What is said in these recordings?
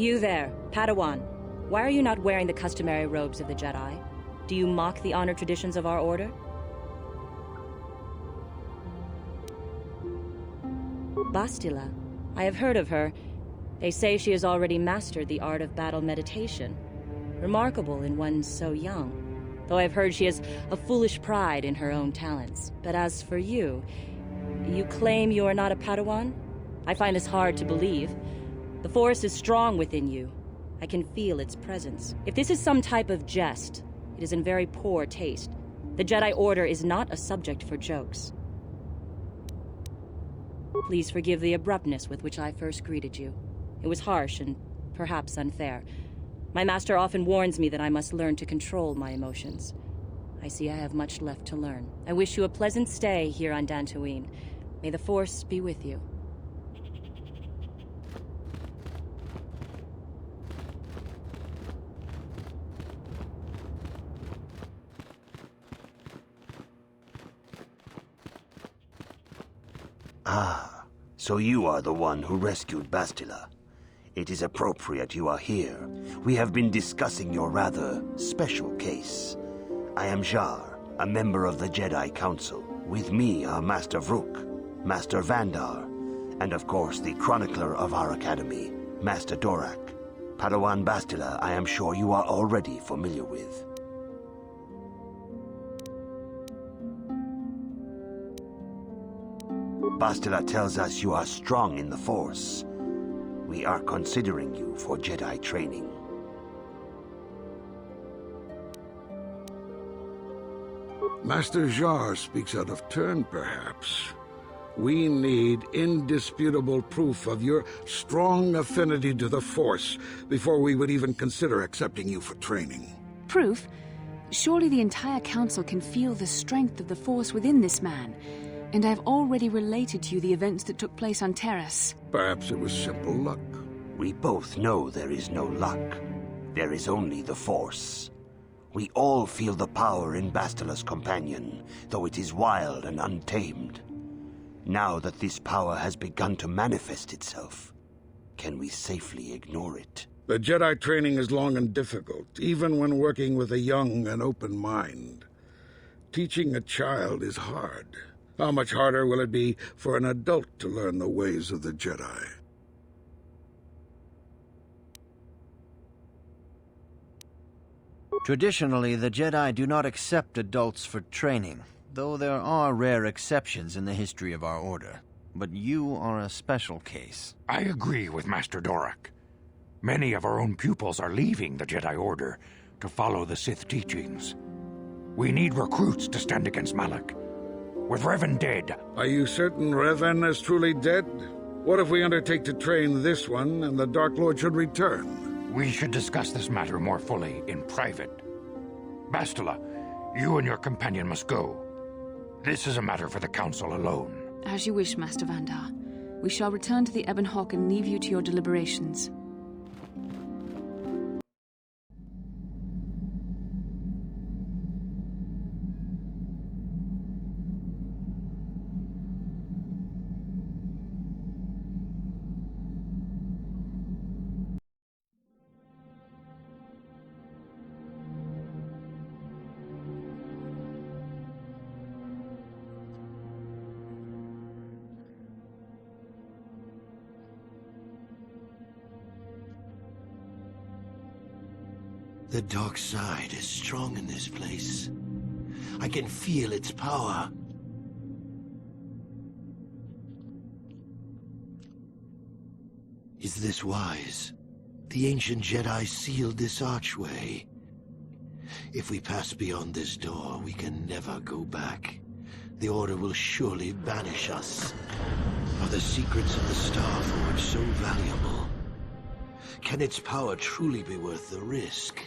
You there, Padawan. Why are you not wearing the customary robes of the Jedi? Do you mock the honor traditions of our order? Bastila. I have heard of her. They say she has already mastered the art of battle meditation. Remarkable in one so young. Though I've heard she has a foolish pride in her own talents. But as for you, you claim you are not a Padawan? I find this hard to believe. The Force is strong within you. I can feel its presence. If this is some type of jest, it is in very poor taste. The Jedi Order is not a subject for jokes. Please forgive the abruptness with which I first greeted you. It was harsh and perhaps unfair. My master often warns me that I must learn to control my emotions. I see I have much left to learn. I wish you a pleasant stay here on Dantooine. May the Force be with you. Ah, so you are the one who rescued Bastila. It is appropriate you are here. We have been discussing your rather special case. I am Jar, a member of the Jedi Council. With me are Master Vrook, Master Vandar, and of course the chronicler of our academy, Master Dorak. Padawan Bastila, I am sure you are already familiar with. Bastila tells us you are strong in the Force. We are considering you for Jedi training. Master Jar speaks out of turn, perhaps. We need indisputable proof of your strong affinity to the Force before we would even consider accepting you for training. Proof? Surely the entire Council can feel the strength of the Force within this man. And I've already related to you the events that took place on Terrace. Perhaps it was simple luck. We both know there is no luck. There is only the Force. We all feel the power in Bastila's companion, though it is wild and untamed. Now that this power has begun to manifest itself, can we safely ignore it? The Jedi training is long and difficult, even when working with a young and open mind. Teaching a child is hard. How much harder will it be for an adult to learn the ways of the Jedi? Traditionally, the Jedi do not accept adults for training, though there are rare exceptions in the history of our order. But you are a special case. I agree with Master Dorak. Many of our own pupils are leaving the Jedi Order to follow the Sith teachings. We need recruits to stand against Malak. With Revan dead... Are you certain Revan is truly dead? What if we undertake to train this one and the Dark Lord should return? We should discuss this matter more fully in private. Bastila, you and your companion must go. This is a matter for the Council alone. As you wish, Master Vandar. We shall return to the Ebon Hawk and leave you to your deliberations. The dark side is strong in this place. I can feel its power. Is this wise? The ancient Jedi sealed this archway. If we pass beyond this door, we can never go back. The Order will surely banish us. Are the secrets of the Star Forge so valuable? Can its power truly be worth the risk?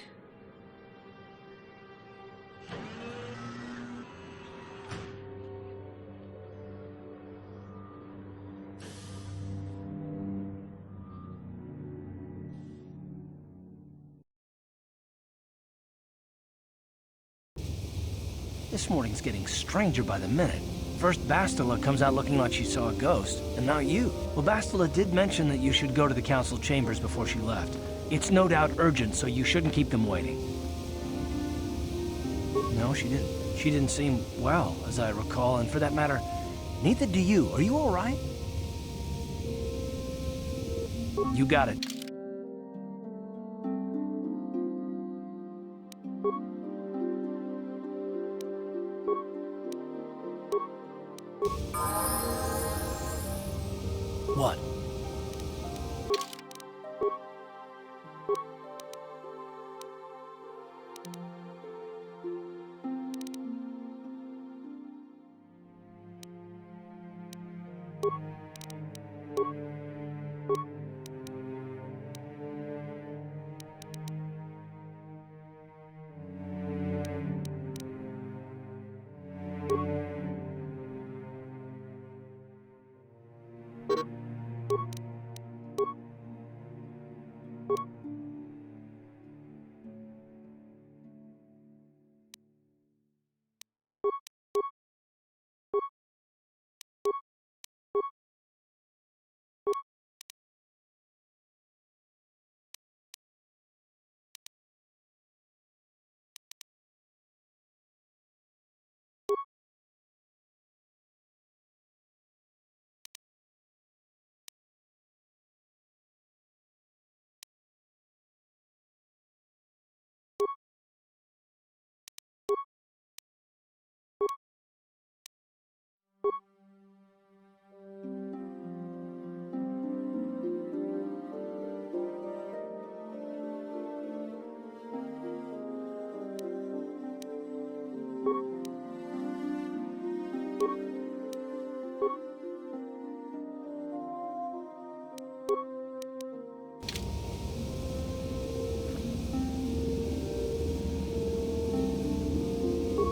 This morning's getting stranger by the minute. First Bastila comes out looking like she saw a ghost, and now you. Well, Bastila did mention that you should go to the council chambers before she left. It's no doubt urgent, so you shouldn't keep them waiting. No, she didn't. She didn't seem well, as I recall, and for that matter, neither do you. Are you all right? You got it. What?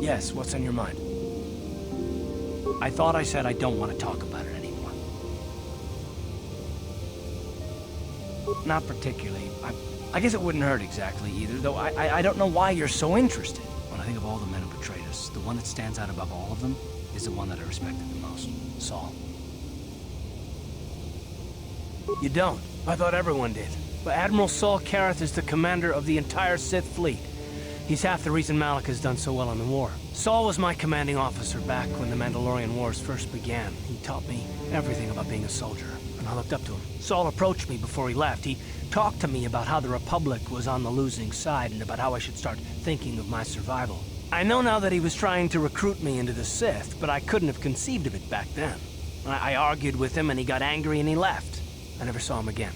Yes, what's on your mind? I thought I said I don't want to talk about it anymore. Not particularly. I guess it wouldn't hurt exactly either, though I don't know why you're so interested. When I think of all the men who betrayed us, the one that stands out above all of them is the one that I respected the most, Saul. You don't. I thought everyone did. But Admiral Saul Karath is the commander of the entire Sith fleet. He's half the reason Malak has done so well in the war. Saul was my commanding officer back when the Mandalorian Wars first began. He taught me everything about being a soldier, and I looked up to him. Saul approached me before he left. He talked to me about how the Republic was on the losing side and about how I should start thinking of my survival. I know now that he was trying to recruit me into the Sith, but I couldn't have conceived of it back then. I argued with him and he got angry and he left. I never saw him again.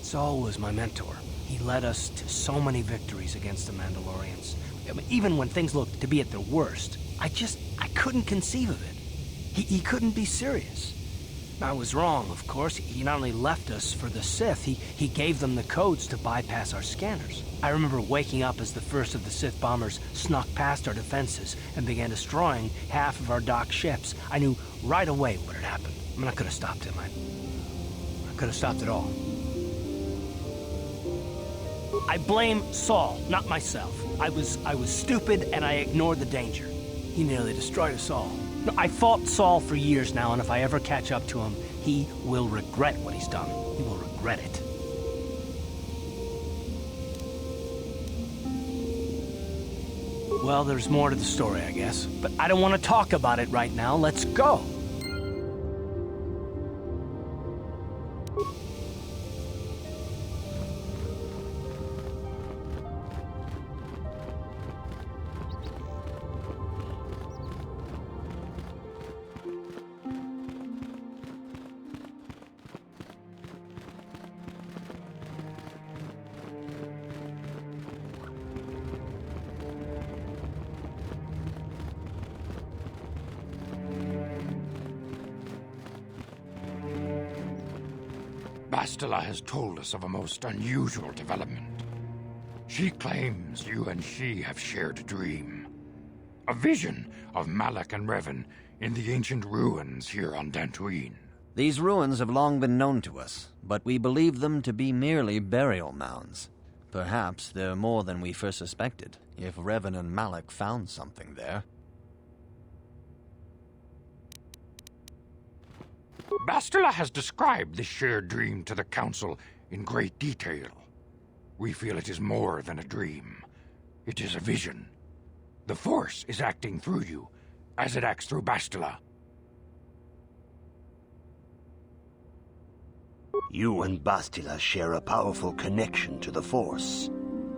Saul was my mentor. He led us to so many victories against the Mandalorians. I mean, even when things looked to be at their worst, I couldn't conceive of it. He couldn't be serious. I was wrong, of course. He not only left us for the Sith, he gave them the codes to bypass our scanners. I remember waking up as the first of the Sith bombers snuck past our defenses and began destroying half of our docked ships. I knew right away what had happened. I mean, I could have stopped him. I could have stopped it all. I blame Saul, not myself. I was stupid and I ignored the danger. He nearly destroyed us all. No, I fought Saul for years now, and if I ever catch up to him, he will regret what he's done. He will regret it. Well, there's more to the story, I guess. But I don't want to talk about it right now. Let's go. Bastila has told us of a most unusual development. She claims you and she have shared a dream. A vision of Malak and Revan in the ancient ruins here on Dantooine. These ruins have long been known to us, but we believe them to be merely burial mounds. Perhaps they're more than we first suspected, if Revan and Malak found something there. Bastila has described this shared dream to the Council in great detail. We feel it is more than a dream. It is a vision. The Force is acting through you, as it acts through Bastila. You and Bastila share a powerful connection to the Force,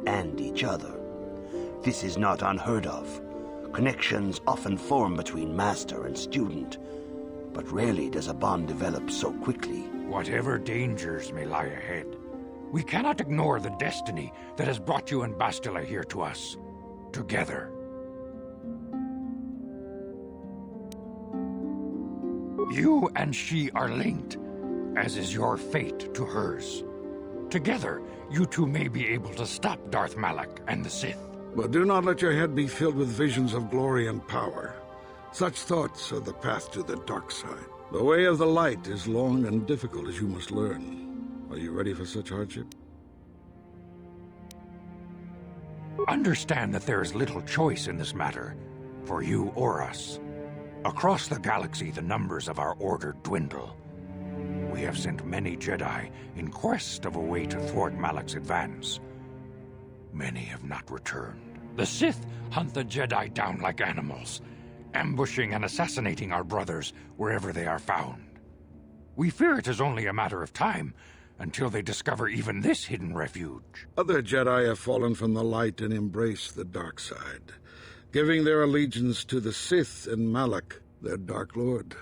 and each other. This is not unheard of. Connections often form between master and student, but rarely does a bond develop so quickly. Whatever dangers may lie ahead, we cannot ignore the destiny that has brought you and Bastila here to us, together. You and she are linked, as is your fate to hers. Together, you two may be able to stop Darth Malak and the Sith. But do not let your head be filled with visions of glory and power. Such thoughts are the path to the dark side. The way of the light is long and difficult, as you must learn. Are you ready for such hardship? Understand that there is little choice in this matter, for you or us. Across the galaxy, the numbers of our order dwindle. We have sent many Jedi in quest of a way to thwart Malak's advance. Many have not returned. The Sith hunt the Jedi down like animals, ambushing and assassinating our brothers wherever they are found. We fear it is only a matter of time until they discover even this hidden refuge. Other Jedi have fallen from the light and embraced the dark side, giving their allegiance to the Sith and Malak, their Dark Lord.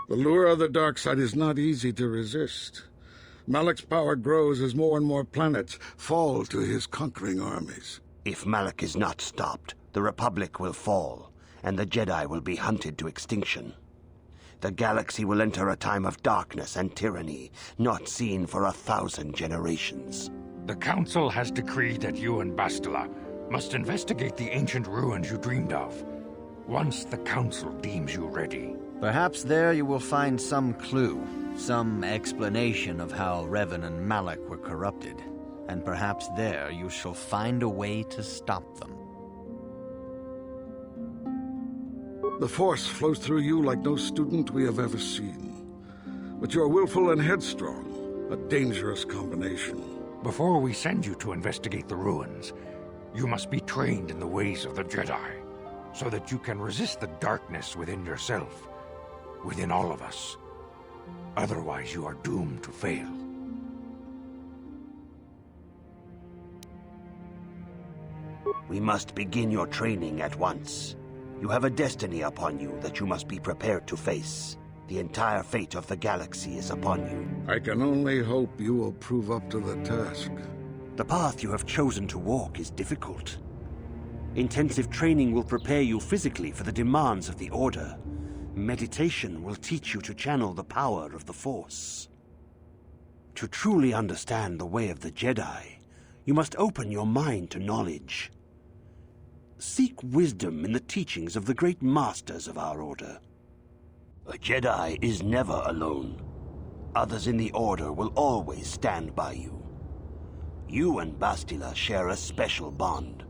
The lure of the dark side is not easy to resist. Malak's power grows as more and more planets fall to his conquering armies. If Malak is not stopped, the Republic will fall, and the Jedi will be hunted to extinction. The galaxy will enter a time of darkness and tyranny, not seen for 1,000 generations. The Council has decreed that you and Bastila must investigate the ancient ruins you dreamed of, once the Council deems you ready. Perhaps there you will find some clue, some explanation of how Revan and Malak were corrupted, and perhaps there you shall find a way to stop them. The Force flows through you like no student we have ever seen. But you are willful and headstrong, a dangerous combination. Before we send you to investigate the ruins, you must be trained in the ways of the Jedi, so that you can resist the darkness within yourself, within all of us. Otherwise, you are doomed to fail. We must begin your training at once. You have a destiny upon you that you must be prepared to face. The entire fate of the galaxy is upon you. I can only hope you will prove up to the task. The path you have chosen to walk is difficult. Intensive training will prepare you physically for the demands of the Order. Meditation will teach you to channel the power of the Force. To truly understand the way of the Jedi, you must open your mind to knowledge. Seek wisdom in the teachings of the great masters of our Order. A Jedi is never alone. Others in the Order will always stand by you. You and Bastila share a special bond.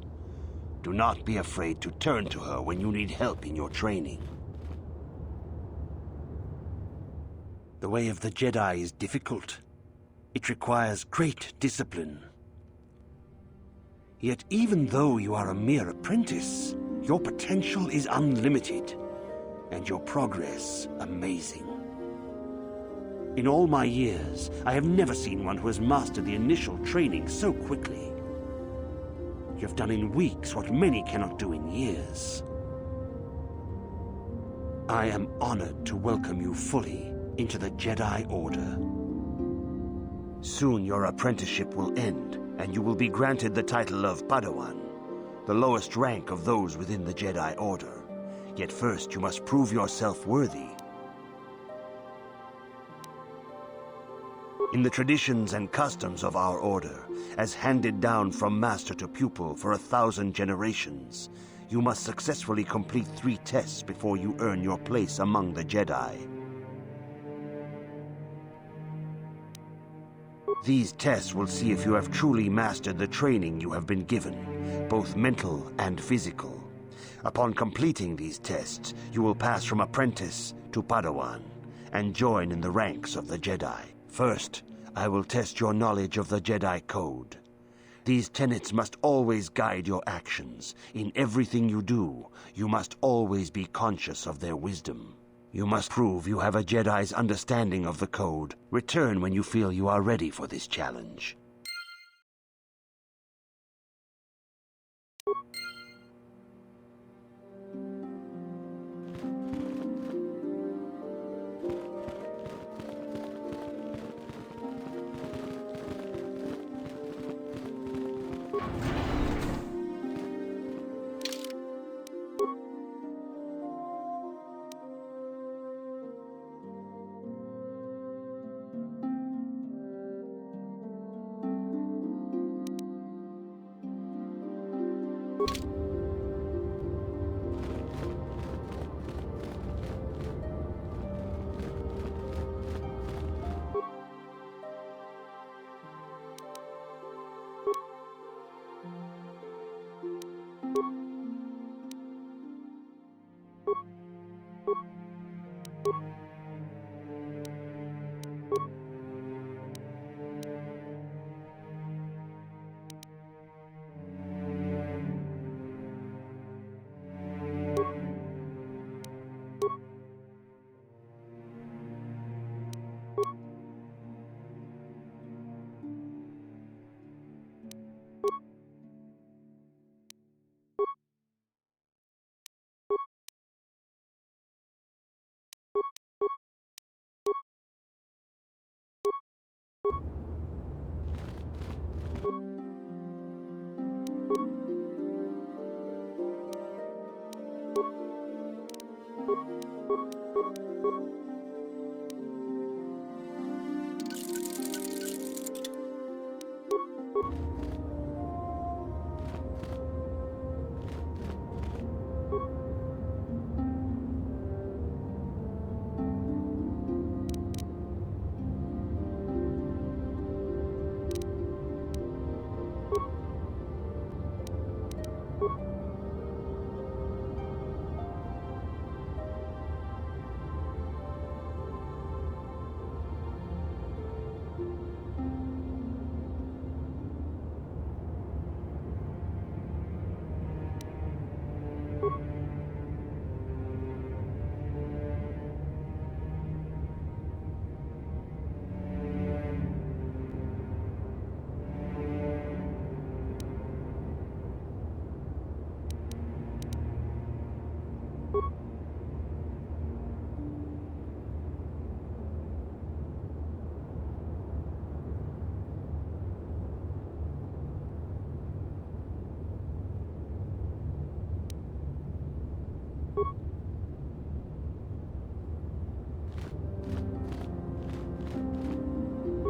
Do not be afraid to turn to her when you need help in your training. The way of the Jedi is difficult. It requires great discipline. Yet even though you are a mere apprentice, your potential is unlimited, and your progress amazing. In all my years, I have never seen one who has mastered the initial training so quickly. You have done in weeks what many cannot do in years. I am honored to welcome you fully into the Jedi Order. Soon your apprenticeship will end, and you will be granted the title of Padawan, the lowest rank of those within the Jedi Order. Yet first you must prove yourself worthy. In the traditions and customs of our Order, as handed down from master to pupil for 1,000 generations, you must successfully complete 3 tests before you earn your place among the Jedi. These tests will see if you have truly mastered the training you have been given, both mental and physical. Upon completing these tests, you will pass from apprentice to Padawan and join in the ranks of the Jedi. First, I will test your knowledge of the Jedi Code. These tenets must always guide your actions. In everything you do, you must always be conscious of their wisdom. You must prove you have a Jedi's understanding of the Code. Return when you feel you are ready for this challenge.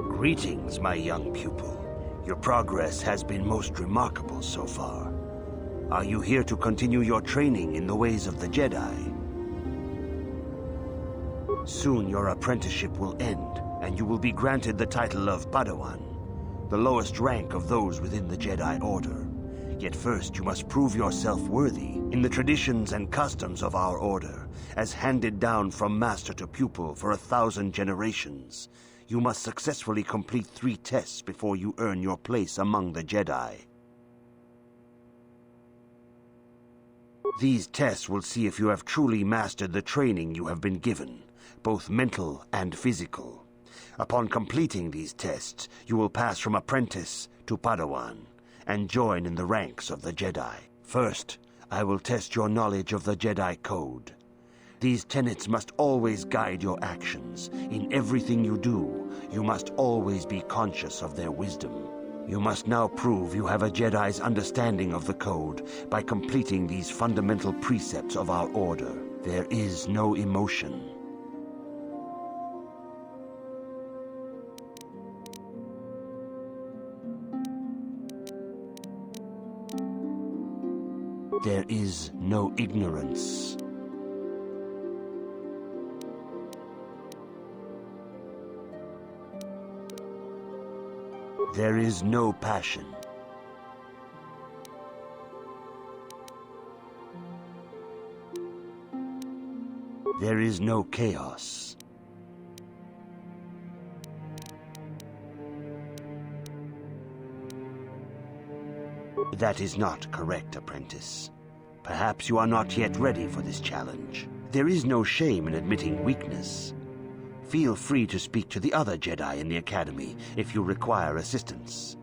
Greetings, my young pupil. Your progress has been most remarkable so far. Are you here to continue your training in the ways of the Jedi? Soon your apprenticeship will end, and you will be granted the title of Padawan, the lowest rank of those within the Jedi Order. Yet first you must prove yourself worthy in the traditions and customs of our order, as handed down from master to pupil for 1,000 generations. You must successfully complete 3 tests before you earn your place among the Jedi. These tests will see if you have truly mastered the training you have been given, both mental and physical. Upon completing these tests, you will pass from apprentice to Padawan and join in the ranks of the Jedi. First, I will test your knowledge of the Jedi Code. These tenets must always guide your actions. In everything you do, you must always be conscious of their wisdom. You must now prove you have a Jedi's understanding of the Code by completing these fundamental precepts of our order. There is no emotion. There is no ignorance. There is no passion. There is no chaos. That is not correct, apprentice. Perhaps you are not yet ready for this challenge. There is no shame in admitting weakness. Feel free to speak to the other Jedi in the Academy if you require assistance.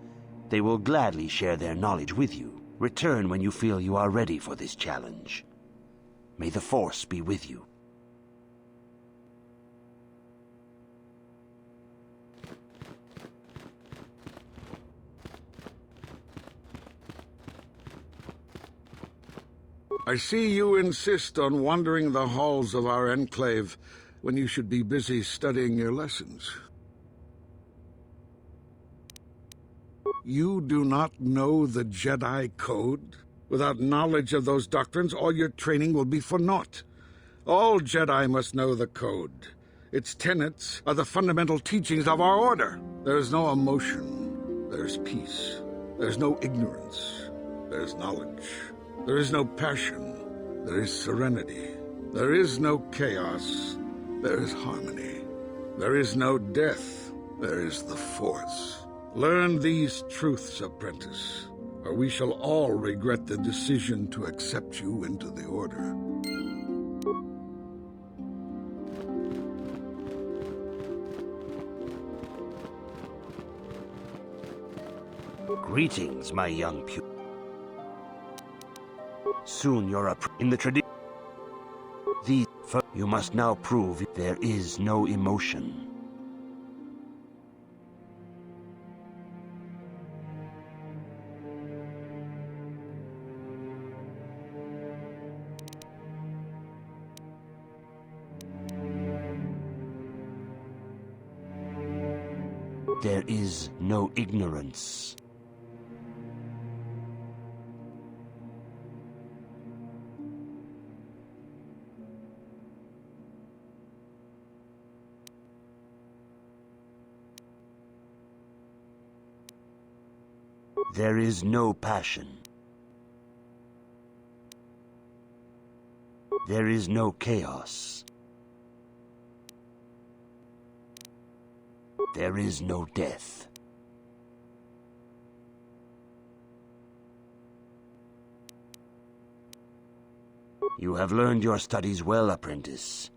They will gladly share their knowledge with you. Return when you feel you are ready for this challenge. May the Force be with you. I see you insist on wandering the halls of our enclave when you should be busy studying your lessons. You do not know the Jedi Code? Without knowledge of those doctrines, all your training will be for naught. All Jedi must know the Code. Its tenets are the fundamental teachings of our order. There is no emotion. There's peace. There's no ignorance. There's knowledge. There is no passion. There is serenity. There is no chaos. There is harmony. There is no death. There is the Force. Learn these truths, apprentice, or we shall all regret the decision to accept you into the Order. Greetings, my young pupil. Soon you're in the tradition. You must now prove there is no emotion. There is no ignorance. There is no passion. There is no chaos. There is no death. You have learned your studies well, apprentice.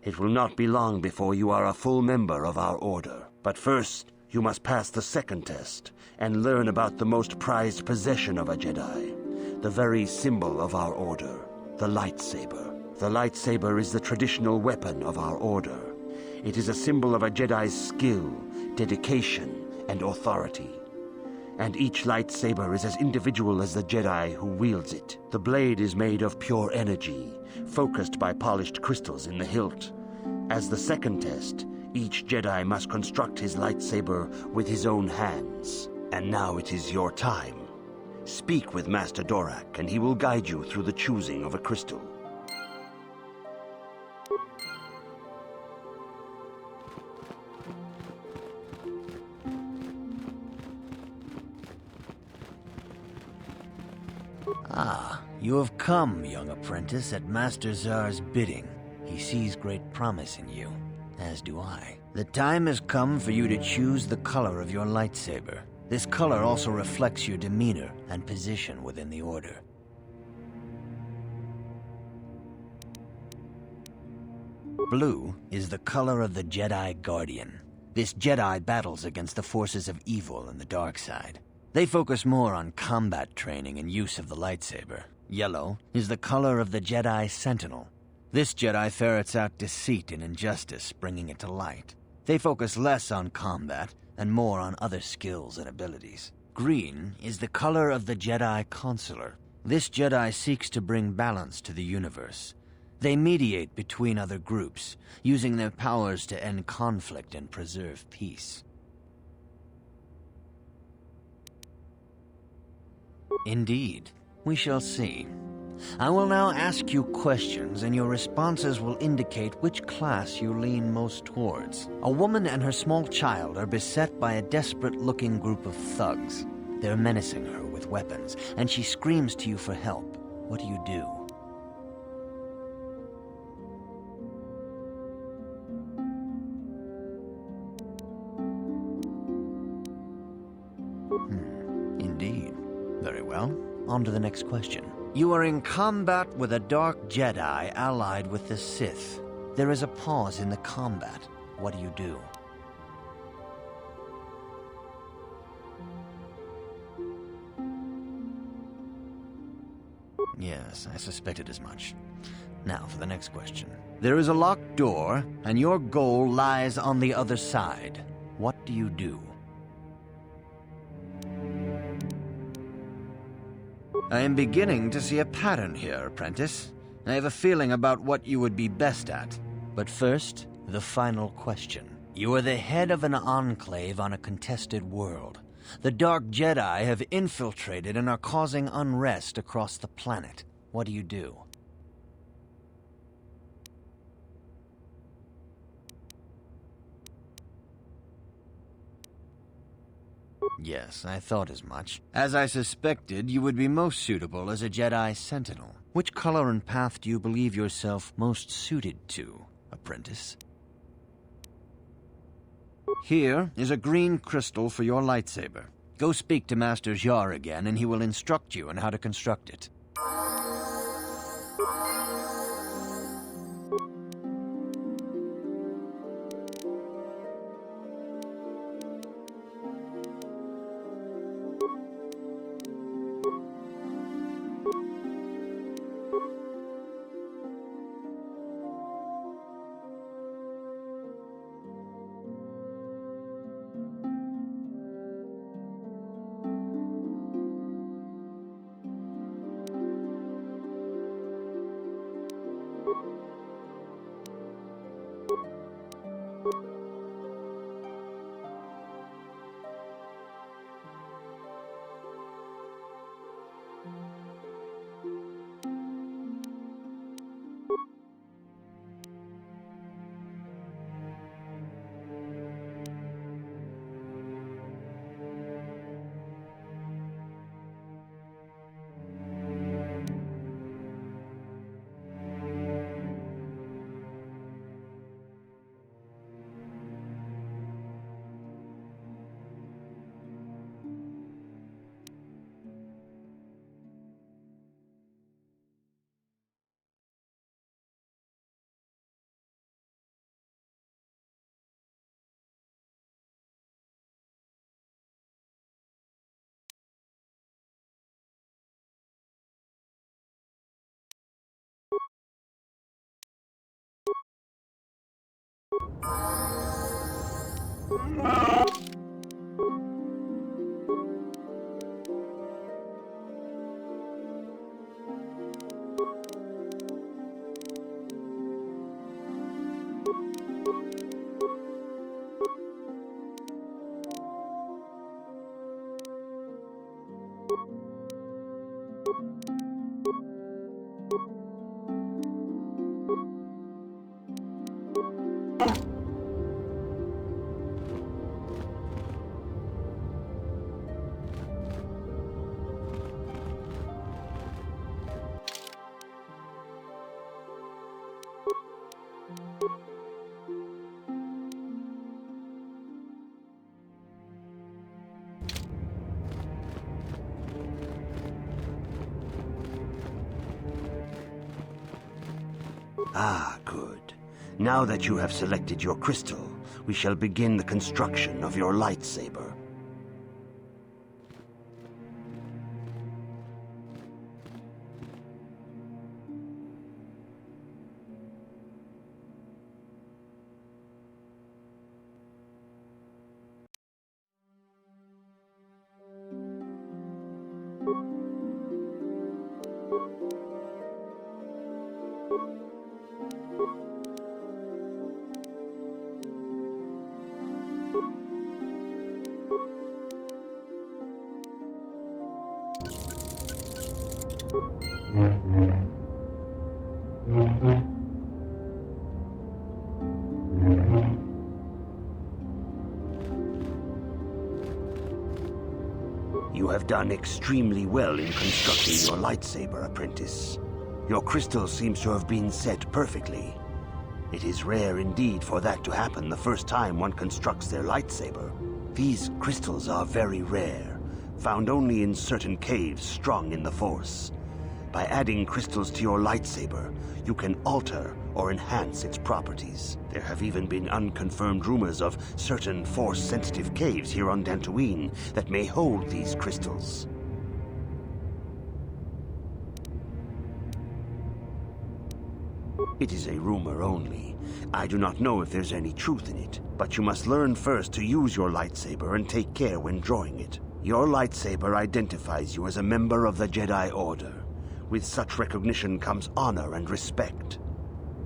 It will not be long before you are a full member of our order. But first, you must pass the second test and learn about the most prized possession of a Jedi, the very symbol of our order, the lightsaber. The lightsaber is the traditional weapon of our order. It is a symbol of a Jedi's skill, dedication, and authority. And each lightsaber is as individual as the Jedi who wields it. The blade is made of pure energy, focused by polished crystals in the hilt. As the second test, each Jedi must construct his lightsaber with his own hands. And now it is your time. Speak with Master Dorak, and he will guide you through the choosing of a crystal. Ah, you have come, young apprentice, at Master Zar's bidding. He sees great promise in you, as do I. The time has come for you to choose the color of your lightsaber. This color also reflects your demeanor and position within the Order. Blue is the color of the Jedi Guardian. This Jedi battles against the forces of evil and the dark side. They focus more on combat training and use of the lightsaber. Yellow is the color of the Jedi Sentinel. This Jedi ferrets out deceit and injustice, bringing it to light. They focus less on combat and more on other skills and abilities. Green is the color of the Jedi Consular. This Jedi seeks to bring balance to the universe. They mediate between other groups, using their powers to end conflict and preserve peace. Indeed, we shall see. I will now ask you questions, and your responses will indicate which class you lean most towards. A woman and her small child are beset by a desperate-looking group of thugs. They're menacing her with weapons, and she screams to you for help. What do you do? Indeed. Very well. On to the next question. You are in combat with a dark Jedi allied with the Sith. There is a pause in the combat. What do you do? Yes, I suspected as much. Now for the next question. There is a locked door, and your goal lies on the other side. What do you do? I am beginning to see a pattern here, apprentice. I have a feeling about what you would be best at. But first, the final question. You are the head of an enclave on a contested world. The Dark Jedi have infiltrated and are causing unrest across the planet. What do you do? Yes, I thought as much. As I suspected, you would be most suitable as a Jedi Sentinel. Which color and path do you believe yourself most suited to, apprentice? Here is a green crystal for your lightsaber. Go speak to Master Jar again, and he will instruct you on how to construct it. Ah, good. Now that you have selected your crystal, we shall begin the construction of your lightsaber. You have done extremely well in constructing your lightsaber, apprentice. Your crystal seems to have been set perfectly. It is rare indeed for that to happen the first time one constructs their lightsaber. These crystals are very rare. found only in certain caves strung in the Force. By adding crystals to your lightsaber, you can alter or enhance its properties. There have even been unconfirmed rumors of certain Force-sensitive caves here on Dantooine that may hold these crystals. It is a rumor only. I do not know if there's any truth in it, but you must learn first to use your lightsaber and take care when drawing it. Your lightsaber identifies you as a member of the Jedi Order. With such recognition comes honor and respect,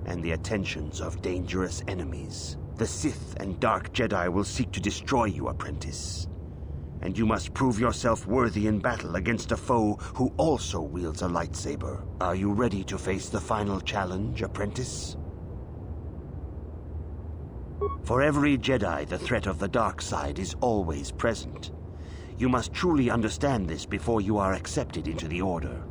and the attentions of dangerous enemies. The Sith and Dark Jedi will seek to destroy you, apprentice. And you must prove yourself worthy in battle against a foe who also wields a lightsaber. Are you ready to face the final challenge, apprentice? For every Jedi, the threat of the dark side is always present. You must truly understand this before you are accepted into the Order.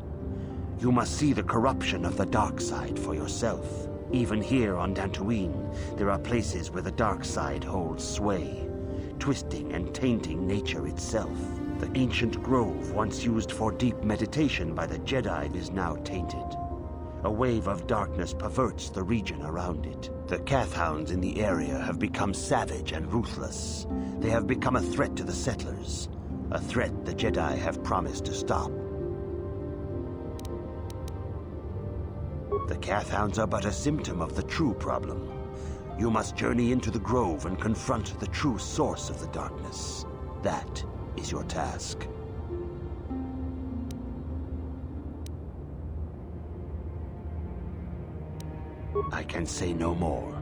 You must see the corruption of the dark side for yourself. Even here on Dantooine, there are places where the dark side holds sway, twisting and tainting nature itself. The ancient grove, once used for deep meditation by the Jedi, is now tainted. A wave of darkness perverts the region around it. The Kathhounds in the area have become savage and ruthless. They have become a threat to the settlers, a threat the Jedi have promised to stop. The Kathhounds are but a symptom of the true problem. You must journey into the grove and confront the true source of the darkness. That is your task. I can say no more.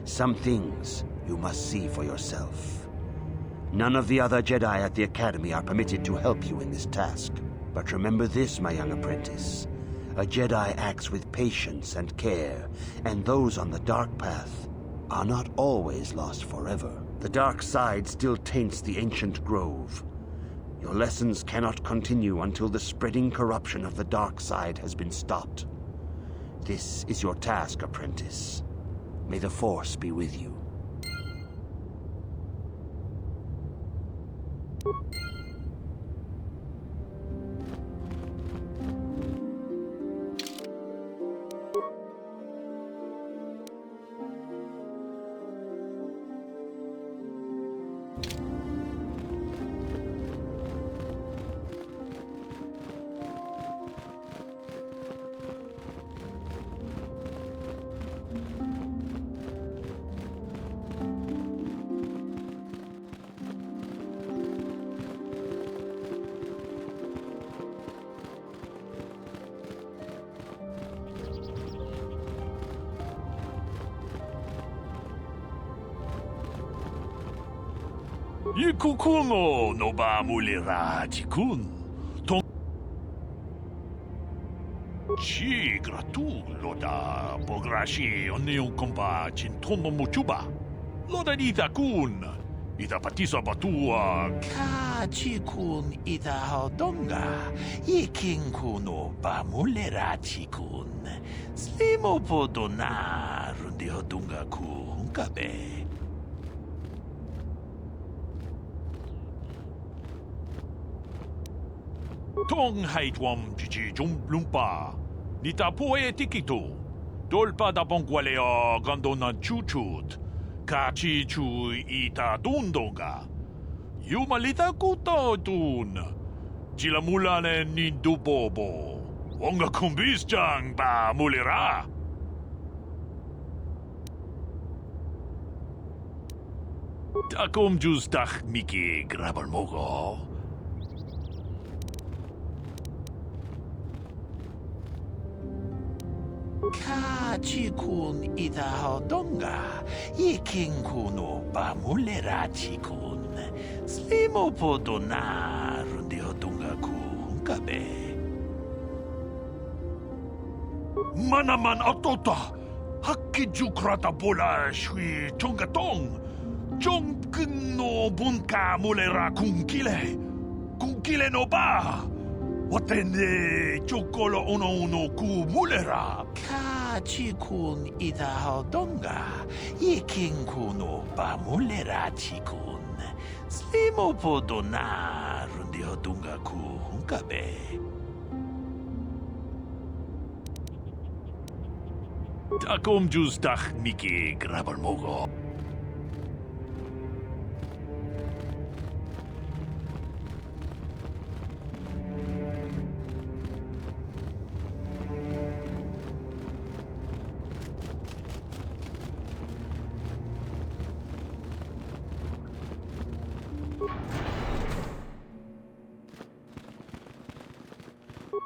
Some things you must see for yourself. None of the other Jedi at the Academy are permitted to help you in this task. But remember this, my young apprentice. A Jedi acts with patience and care, and those on the dark path are not always lost forever. The dark side still taints the ancient grove. Your lessons cannot continue until the spreading corruption of the dark side has been stopped. This is your task, apprentice. May the Force be with you. Yikukuno no ba mulira jikun. Ton chi gratu loda pograshi onion komba chintono muchuba. Loda ita kun. Ita patisa batua. Ka jikun ita hodonga. Yikin kuno ba mulira jikun. Slimo podona rundi hodunga ku hunkabe. Tong haitwam jiji jumplumpa. Nita poe tikitu. Dolpa da bongualeo gandona chuchut. Kachi chu ita dundonga. Yumalita kuto dun. Jilamulane nindubobo. Wonga kumbis jang ba mulira. Takum justach miki grabalmogo. Kachikun ita hodonga, yikin kuno ba mulera chikun. Slimo podona rundi hodonga ku hunkabe. Manaman otota, hakiju krata bola shui tongatong. Jong no bunka mulera kunkile no ba. Watende chokolo uno ku mulera. Kachikun ita hodonga. Yikin kuno ba mulera chikun. Slimo podona rundi hodunga ku hunkabe. Takom jus dach miki grabber mogo.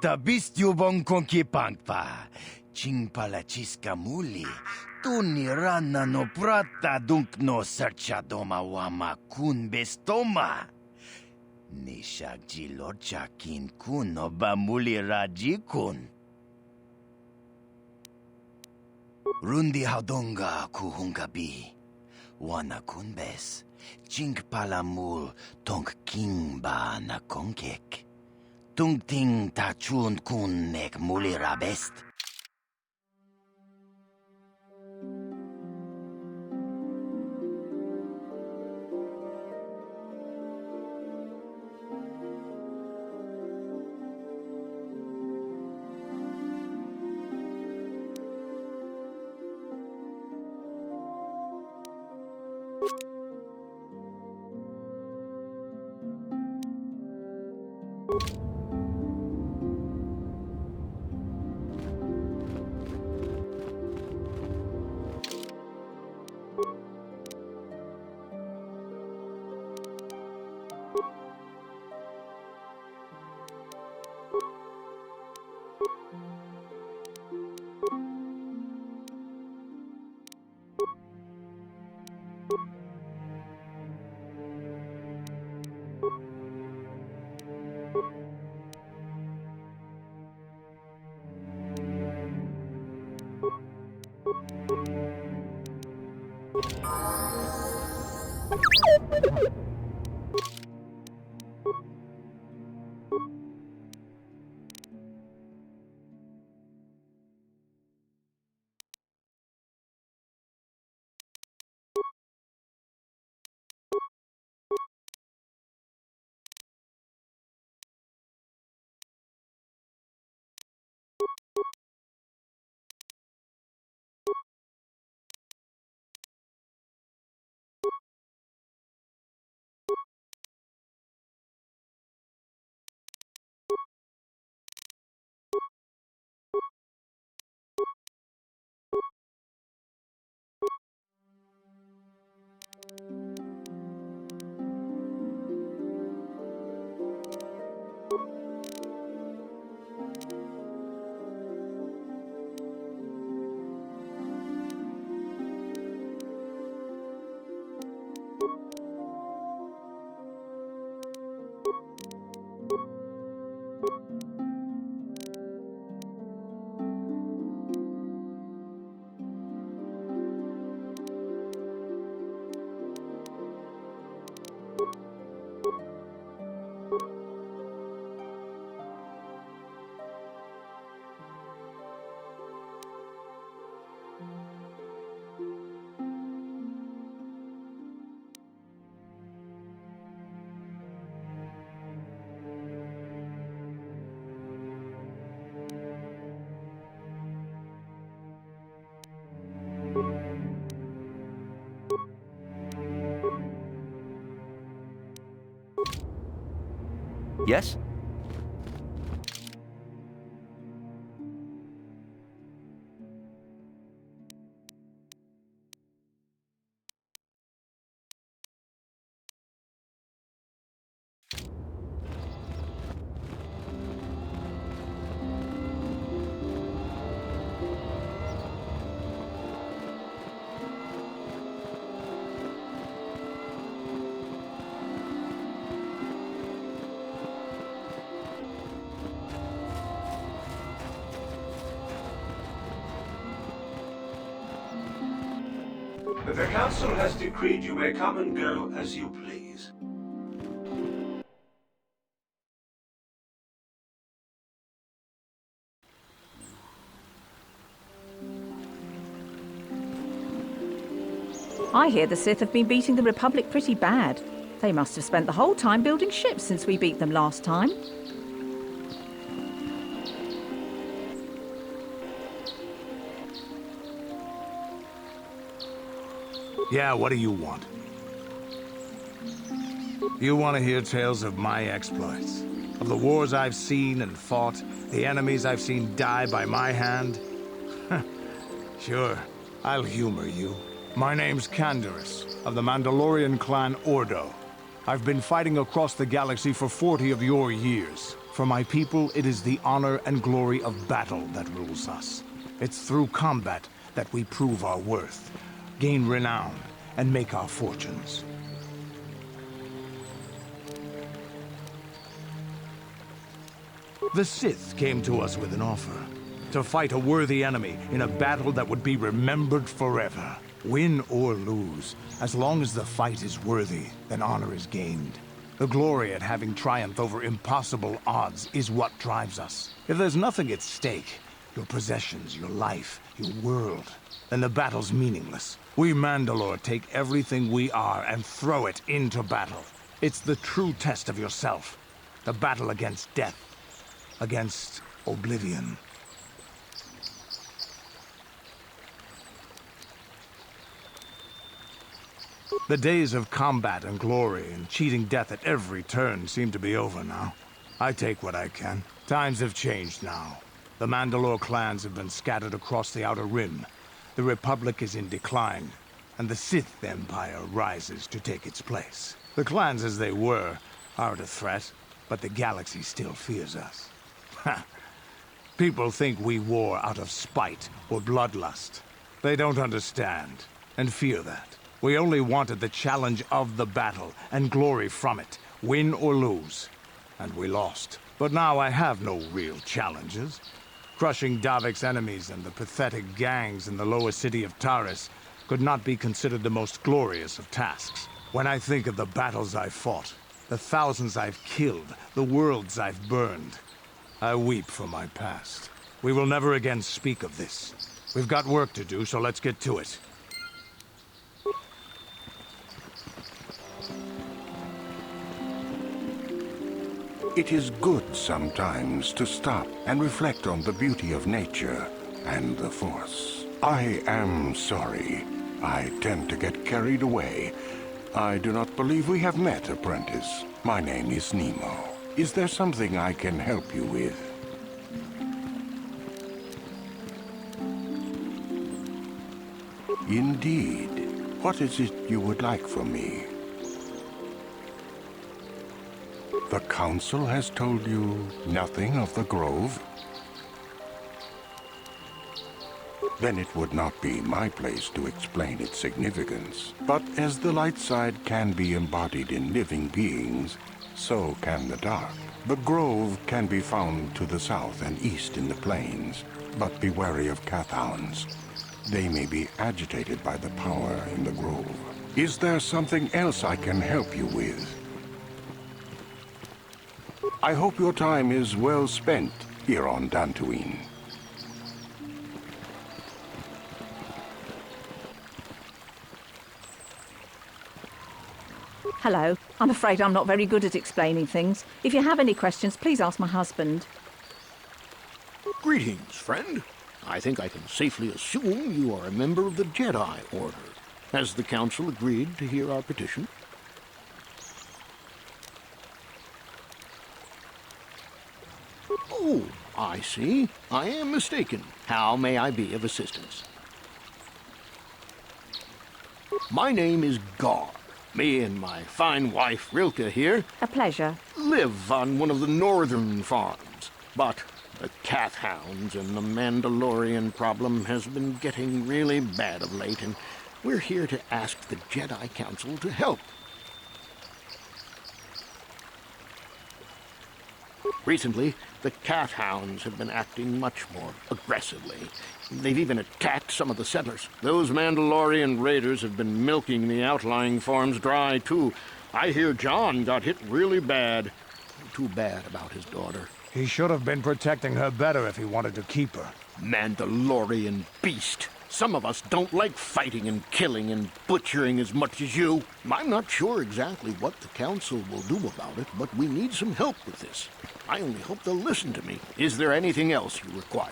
Tabist yubong konki pangpa. Ching palachiska muli. Tuni rana no prata dunk no serchadoma wama kun bestoma. Nishak jilocha kin kun no bamuli raji kun. Rundi haudonga kuhungabi. Wana kunbes. Ching palamul tonk king ba na konkek. Tung ting ta chun kun nek muli rabest. Yes? The council has decreed you may come and go as you please. I hear the Sith have been beating the Republic pretty bad. They must have spent the whole time building ships since we beat them last time. Yeah, what do you want? You want to hear tales of my exploits? Of the wars I've seen and fought? The enemies I've seen die by my hand? Sure, I'll humor you. My name's Canderous, of the Mandalorian clan Ordo. I've been fighting across the galaxy for 40 of your years. For my people, it is the honor and glory of battle that rules us. It's through combat that we prove our worth, gain renown, and make our fortunes. The Sith came to us with an offer. To fight a worthy enemy in a battle that would be remembered forever. Win or lose, as long as the fight is worthy, then honor is gained. The glory at having triumphed over impossible odds is what drives us. If there's nothing at stake, your possessions, your life, your world, then the battle's meaningless. We Mandalore take everything we are and throw it into battle. It's the true test of yourself. The battle against death. Against oblivion. The days of combat and glory and cheating death at every turn seem to be over now. I take what I can. Times have changed now. The Mandalore clans have been scattered across the Outer Rim. The Republic is in decline, and the Sith Empire rises to take its place. The clans as they were aren't a threat, but the galaxy still fears us. Ha! People think we war out of spite or bloodlust. They don't understand, and fear that. We only wanted the challenge of the battle, and glory from it, win or lose. And we lost. But now I have no real challenges. Crushing Davik's enemies and the pathetic gangs in the lower city of Taris could not be considered the most glorious of tasks. When I think of the battles I've fought, the thousands I've killed, the worlds I've burned, I weep for my past. We will never again speak of this. We've got work to do, so let's get to it. It is good sometimes to stop and reflect on the beauty of nature and the Force. I am sorry. I tend to get carried away. I do not believe we have met, apprentice. My name is Nemo. Is there something I can help you with? Indeed. What is it you would like from me? The Council has told you nothing of the Grove? Then it would not be my place to explain its significance. But as the light side can be embodied in living beings, so can the dark. The Grove can be found to the south and east in the plains, but be wary of Cathounds. They may be agitated by the power in the Grove. Is there something else I can help you with? I hope your time is well spent here on Dantooine. Hello. I'm afraid I'm not very good at explaining things. If you have any questions, please ask my husband. Greetings, friend. I think I can safely assume you are a member of the Jedi Order. Has the Council agreed to hear our petition? Oh, I see. I am mistaken. How may I be of assistance? My name is Gar. Me and my fine wife, Rilke, here, A pleasure. live on one of the northern farms. But the Cathounds and the Mandalorian problem has been getting really bad of late, and we're here to ask the Jedi Council to help. Recently, the Cathounds have been acting much more aggressively. They've even attacked some of the settlers. Those Mandalorian raiders have been milking the outlying farms dry, too. I hear John got hit really bad. Too bad about his daughter. He should have been protecting her better if he wanted to keep her. Mandalorian beast. Some of us don't like fighting and killing and butchering as much as you. I'm not sure exactly what the council will do about it, but we need some help with this. I only hope they'll listen to me. Is there anything else you require?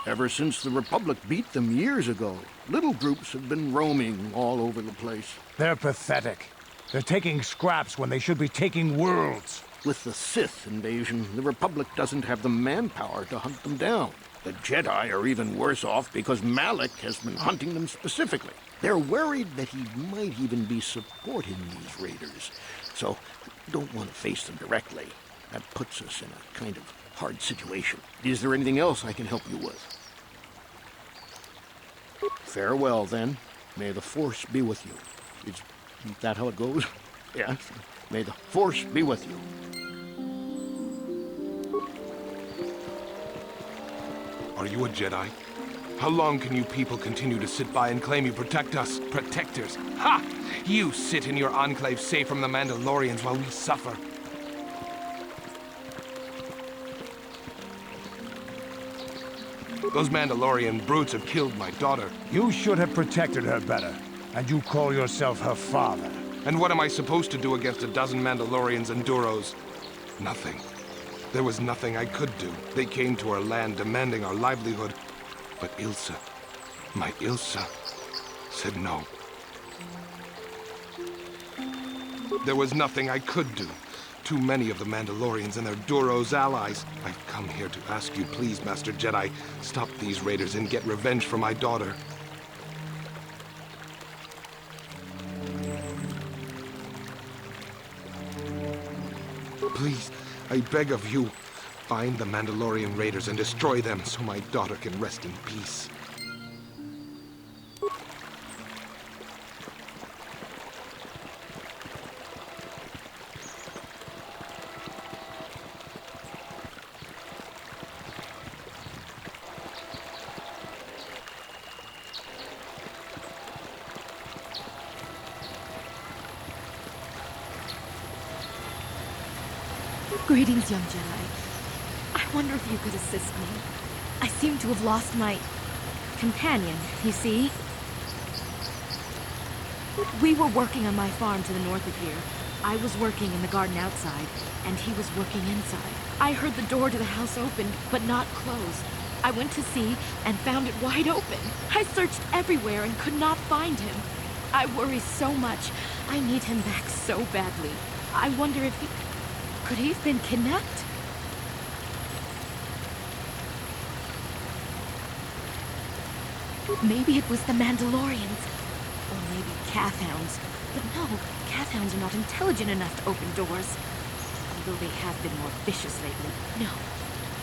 Ever since the Republic beat them years ago, little groups have been roaming all over the place. They're pathetic. They're taking scraps when they should be taking worlds. With the Sith invasion, the Republic doesn't have the manpower to hunt them down. The Jedi are even worse off because Malik has been hunting them specifically. They're worried that he might even be supporting these raiders, so don't want to face them directly. That puts us in a kind of hard situation. Is there anything else I can help you with? Farewell, then. May the Force be with you. Is that how it goes? Yes. May the Force be with you. Are you a Jedi? How long can you people continue to sit by and claim you protect us? Protectors? Ha! You sit in your enclave safe from the Mandalorians while we suffer. Those Mandalorian brutes have killed my daughter. You should have protected her better. And you call yourself her father. And what am I supposed to do against a dozen Mandalorians and Duros? Nothing. There was nothing I could do. They came to our land demanding our livelihood. But Ilsa, my Ilsa, said no. There was nothing I could do. Too many of the Mandalorians and their Duros allies. I've come here to ask you, please, Master Jedi, stop these raiders and get revenge for my daughter. Please, I beg of you, find the Mandalorian raiders and destroy them so my daughter can rest in peace. Greetings, young Jedi. I wonder if you could assist me. I seem to have lost my companion, you see? We were working on my farm to the north of here. I was working in the garden outside, and he was working inside. I heard the door to the house open, but not closed. I went to see and found it wide open. I searched everywhere and could not find him. I worry so much. I need him back so badly. I wonder if he... Could he have been kidnapped? Maybe it was the Mandalorians. Or maybe Cathhounds. But no, Cathhounds are not intelligent enough to open doors. Although they have been more vicious lately. No,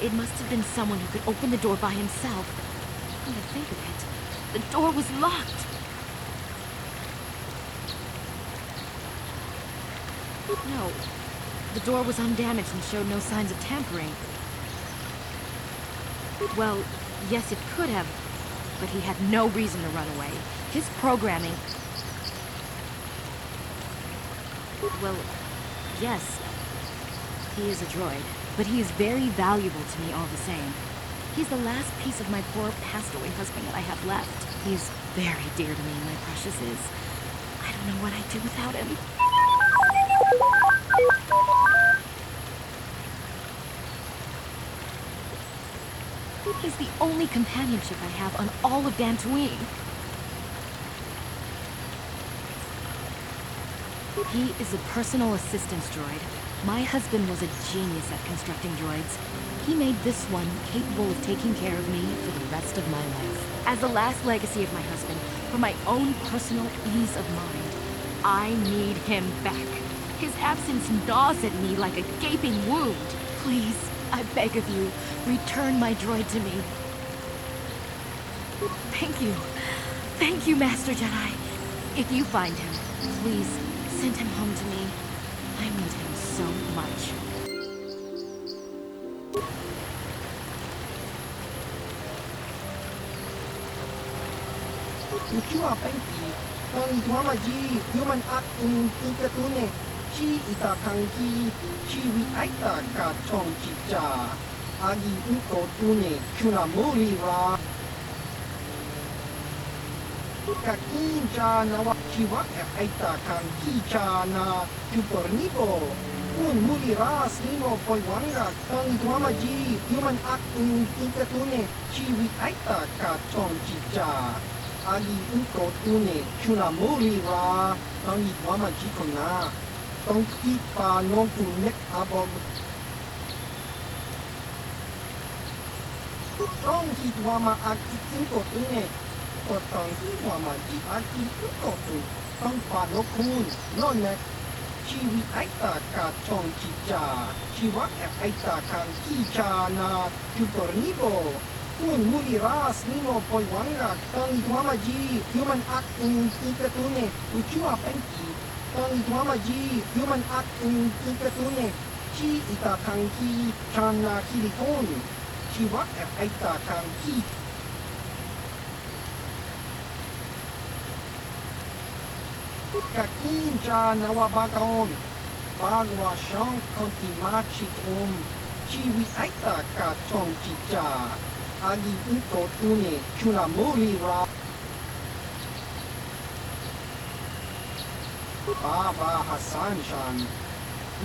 it must have been someone who could open the door by himself. Come to think of it, the door was locked. No. The door was undamaged and showed no signs of tampering. Well, yes, it could have, but he had no reason to run away. His programming... Well, yes, he is a droid, but he is very valuable to me all the same. He's the last piece of my poor passed-away husband that I have left. He is very dear to me, my precious is. I don't know what I'd do without him. He's the only companionship I have on all of Dantooine. He is a personal assistance droid. My husband was a genius at constructing droids. He made this one capable of taking care of me for the rest of my life. As the last legacy of my husband, for my own personal ease of mind, I need him back. His absence gnaws at me like a gaping wound. Please, I beg of you, return my droid to me. Thank you. Thank you, Master Jedi. If you find him, please send him home to me. I need him so much. Ucua Penki, Kang Wamaji, Human Atum Tukatune, Chi Ita Kanki, Chi Aita Ka Chong Chicha, Agi Uko Tune, Kuna Muri Ra. Kakinja nawa kiwa aita kan kicha na tupornibo. Un muliras nimo poiwanga tang tuamaji human acting ikatune chiwi aita ka chong chicha. Agi unko tune chuna mulira tang tuamaji kona. Tong ipa nong tunek abog. Tong tuama aki unko tune. Tong tuamaji aki unko tune. Tong panokun nonek. Chiwi aita ka chong chicha, chiwa aita kan kicha na tutornibo. Un muliras nimo poiwanga tang tuamaji human acting ikatune uchua penki. Tang tuamaji human acting ikatune chi ita kanki chana kilikon. Chiwa aita kan ki. Kakinja nawabagaon, bagwa siyang kontimachit chiwi aita ka chong chicha, agi unko tune chunamuli ra. Baba Hassan Shan,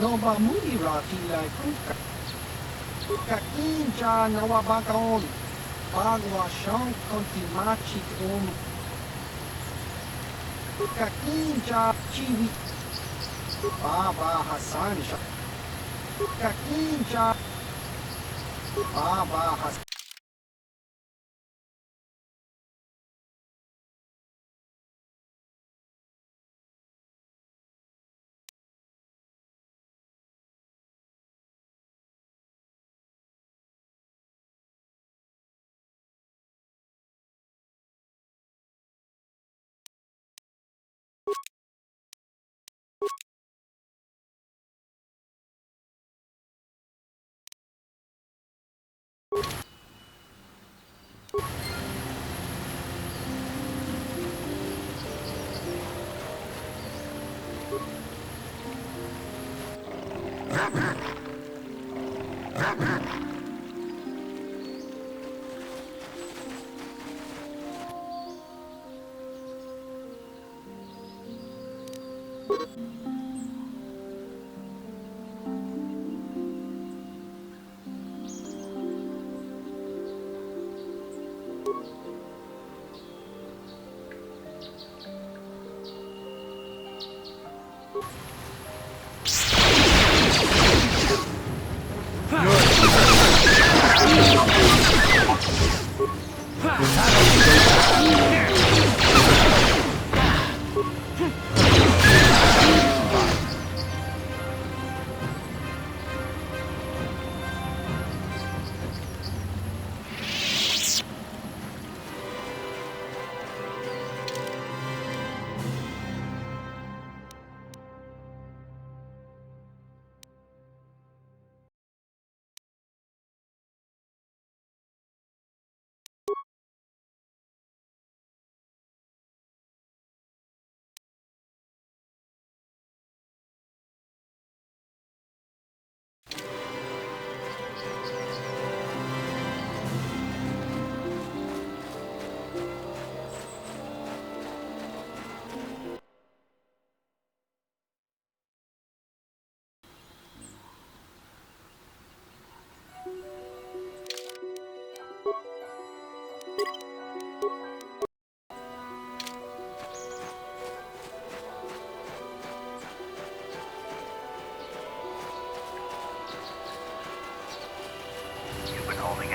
noba muli ra tilay kuka. Kakinja nawabagaon, bagwa siyang kontimachit Kakinja chiwi Baba Hassan Shah Kakinja Baba Hassan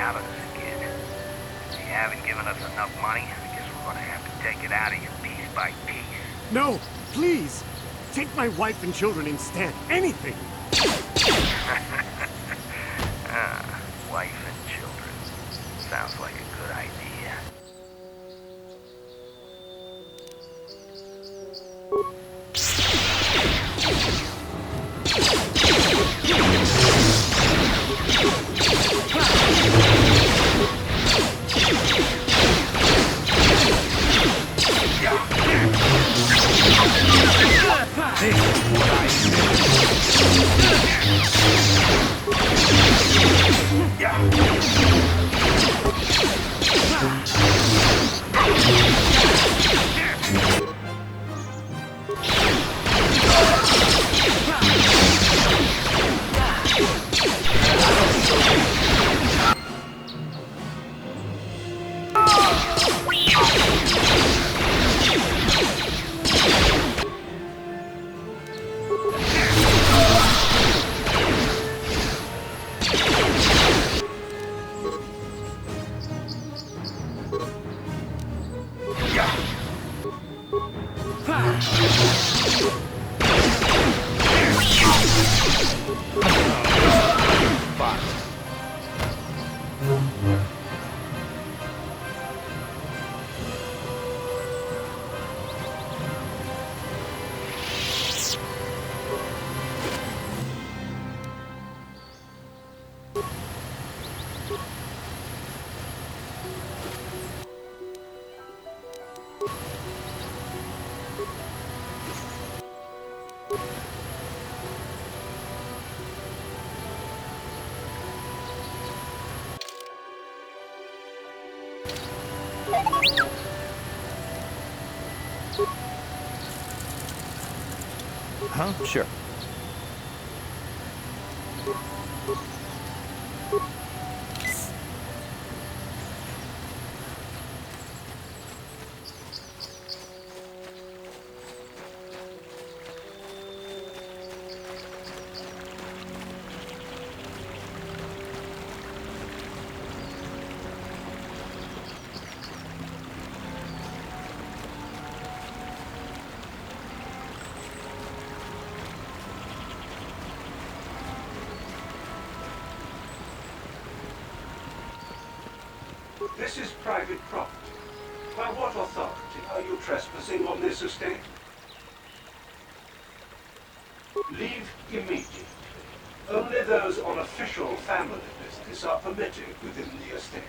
out of this, kid. If you haven't given us enough money, I guess we're gonna have to take it out of you piece by piece. No, please! Take my wife and children instead. Anything! Wife and children. Sounds like a good idea. This is what I Huh? Sure. This is private property. By what authority are you trespassing on this estate? Leave immediately. Only those on official family business are permitted within the estate.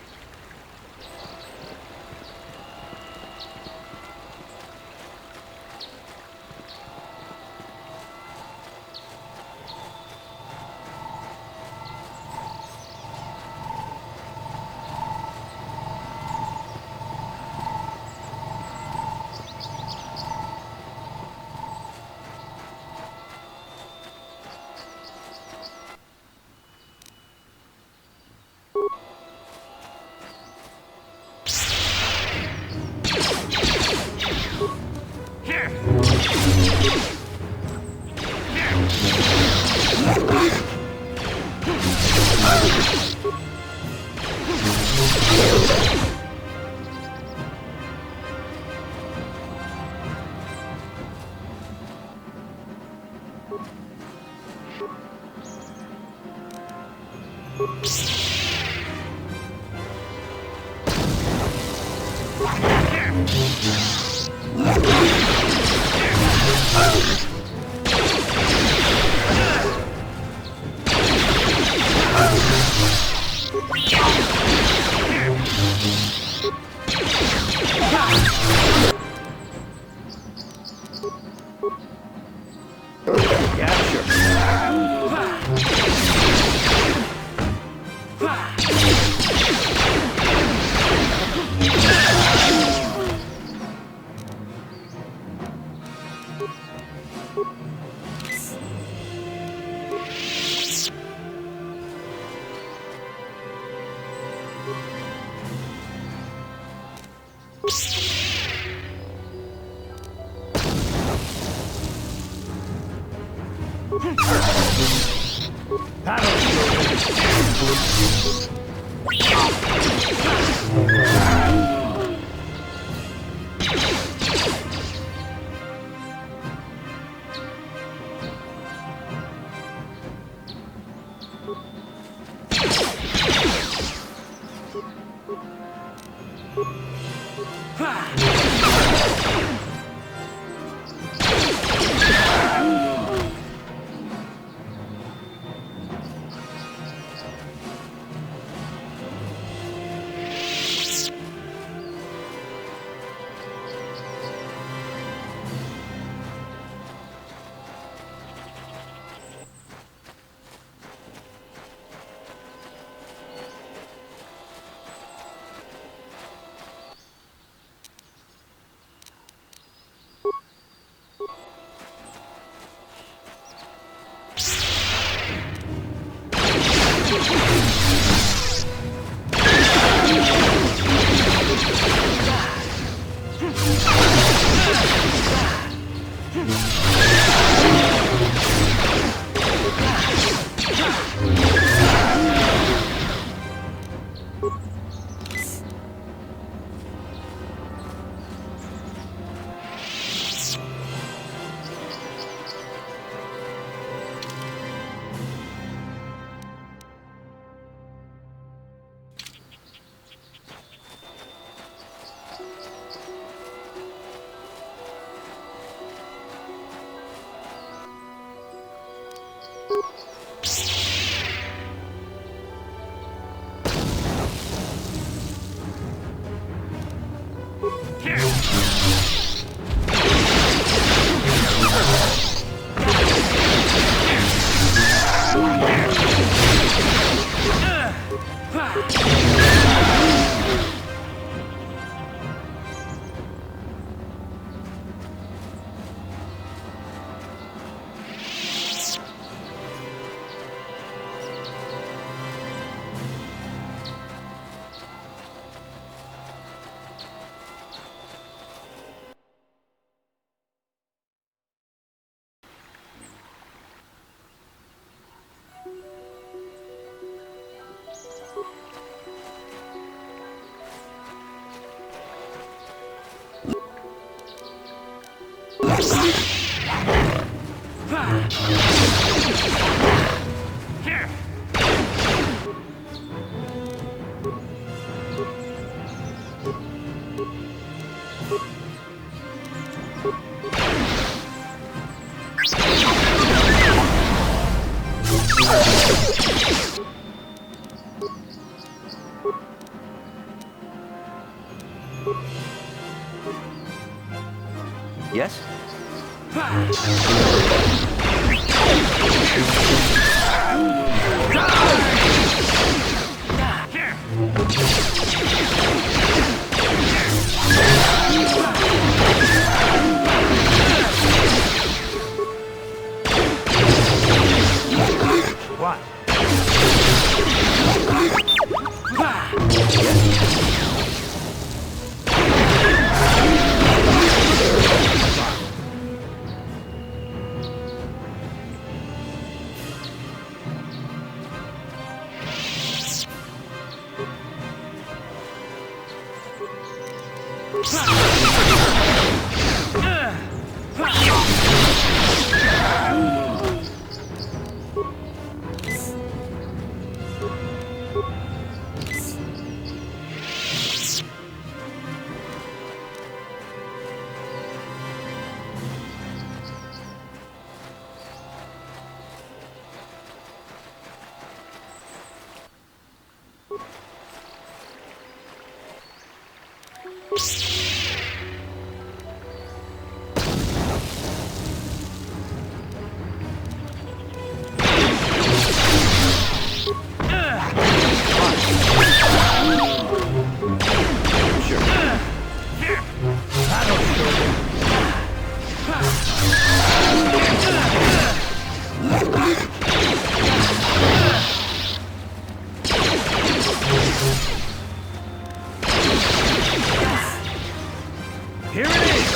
Here it is!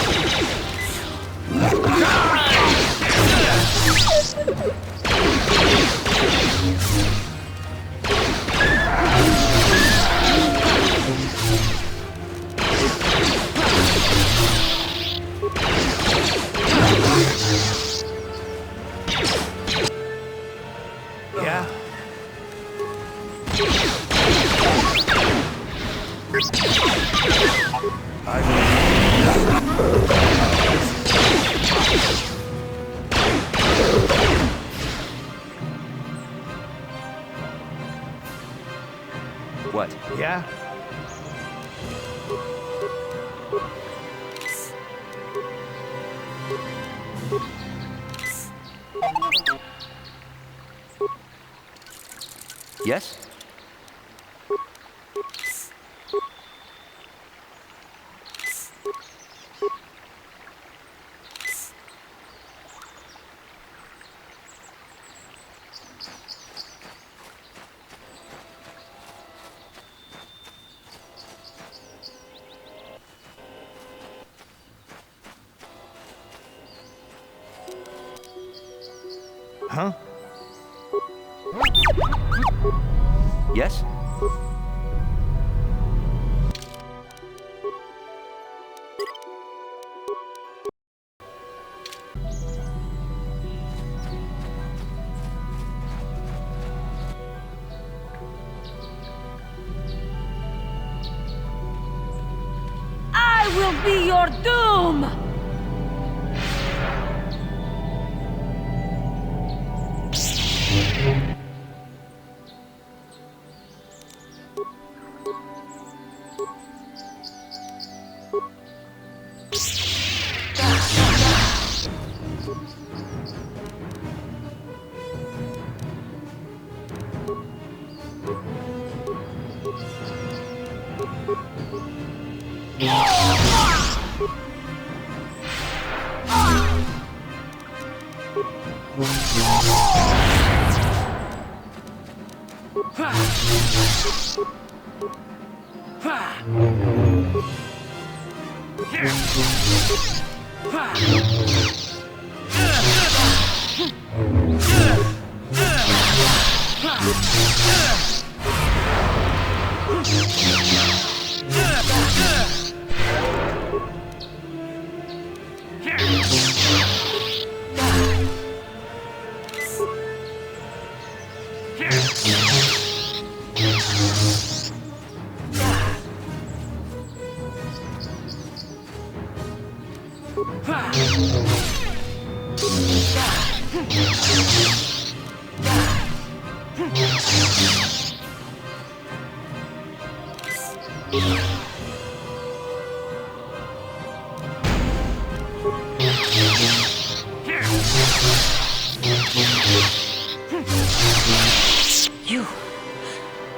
Yeah? What? Yeah? Yes? Huh? Yes? I will be your doom!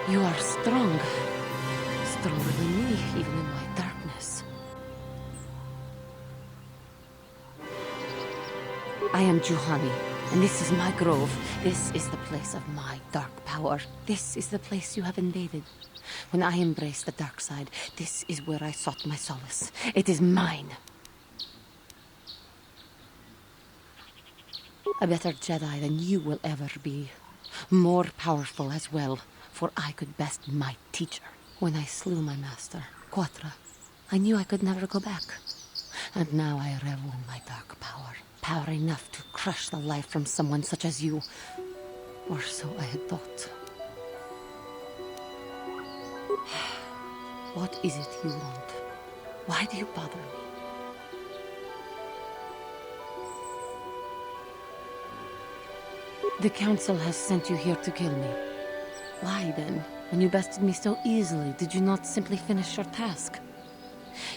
You are strong. Stronger than me, even in my darkness. I am Juhani, And this is my grove. This is the place of my dark power. This is the place you have invaded. When I embraced the dark side, this is where I sought my solace. It is mine. A better Jedi than you will ever be. More powerful as well, for I could best my teacher. When I slew my master, Quatra, I knew I could never go back. And now I revel in my dark power. Power enough to crush the life from someone such as you. Or so I had thought. What is it you want? Why do you bother me? The Council has sent you here to kill me. Why then, when you bested me so easily, did you not simply finish your task?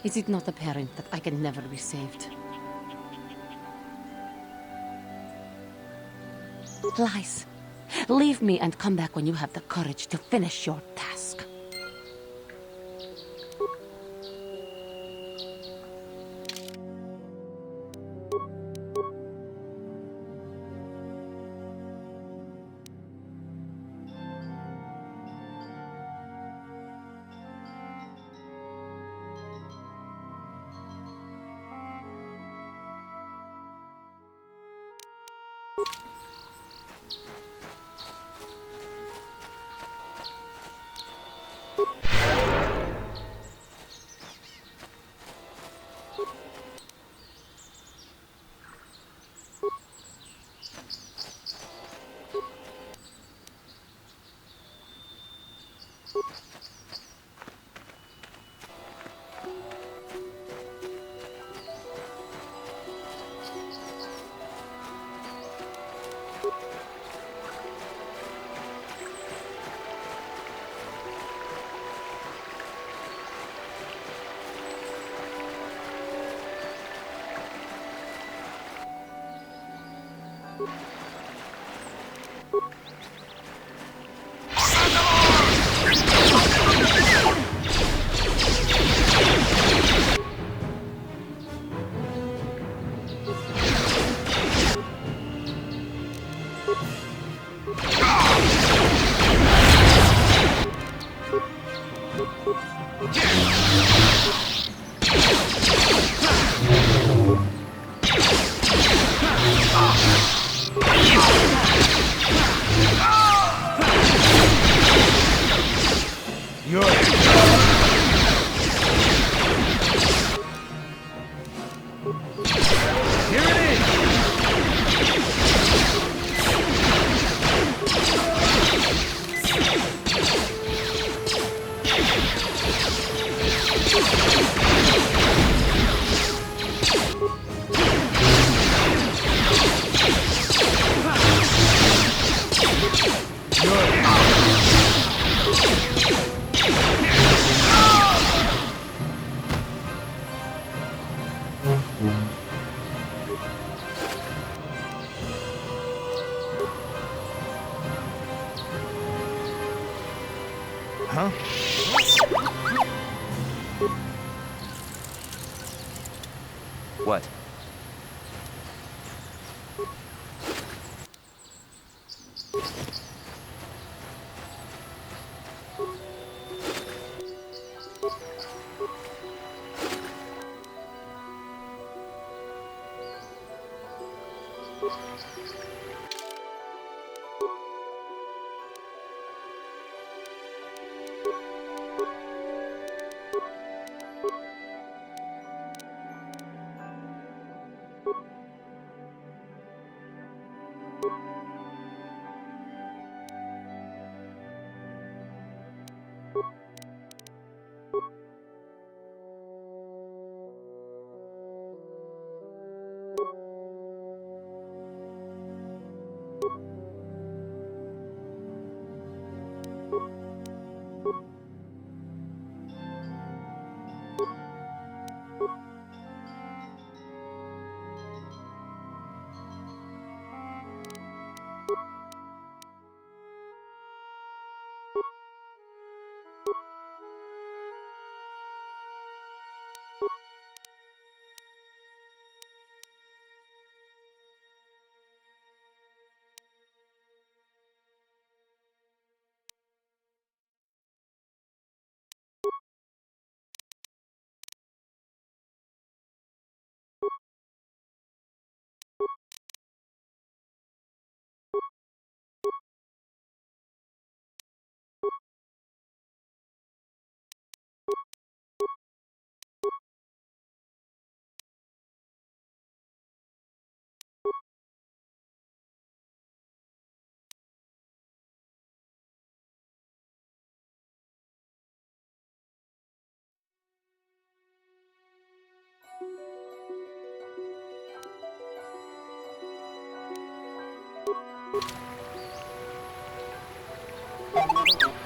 Is it not apparent that I can never be saved? Lies. Leave me and come back when you have the courage to finish your task. Huh? What?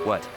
What?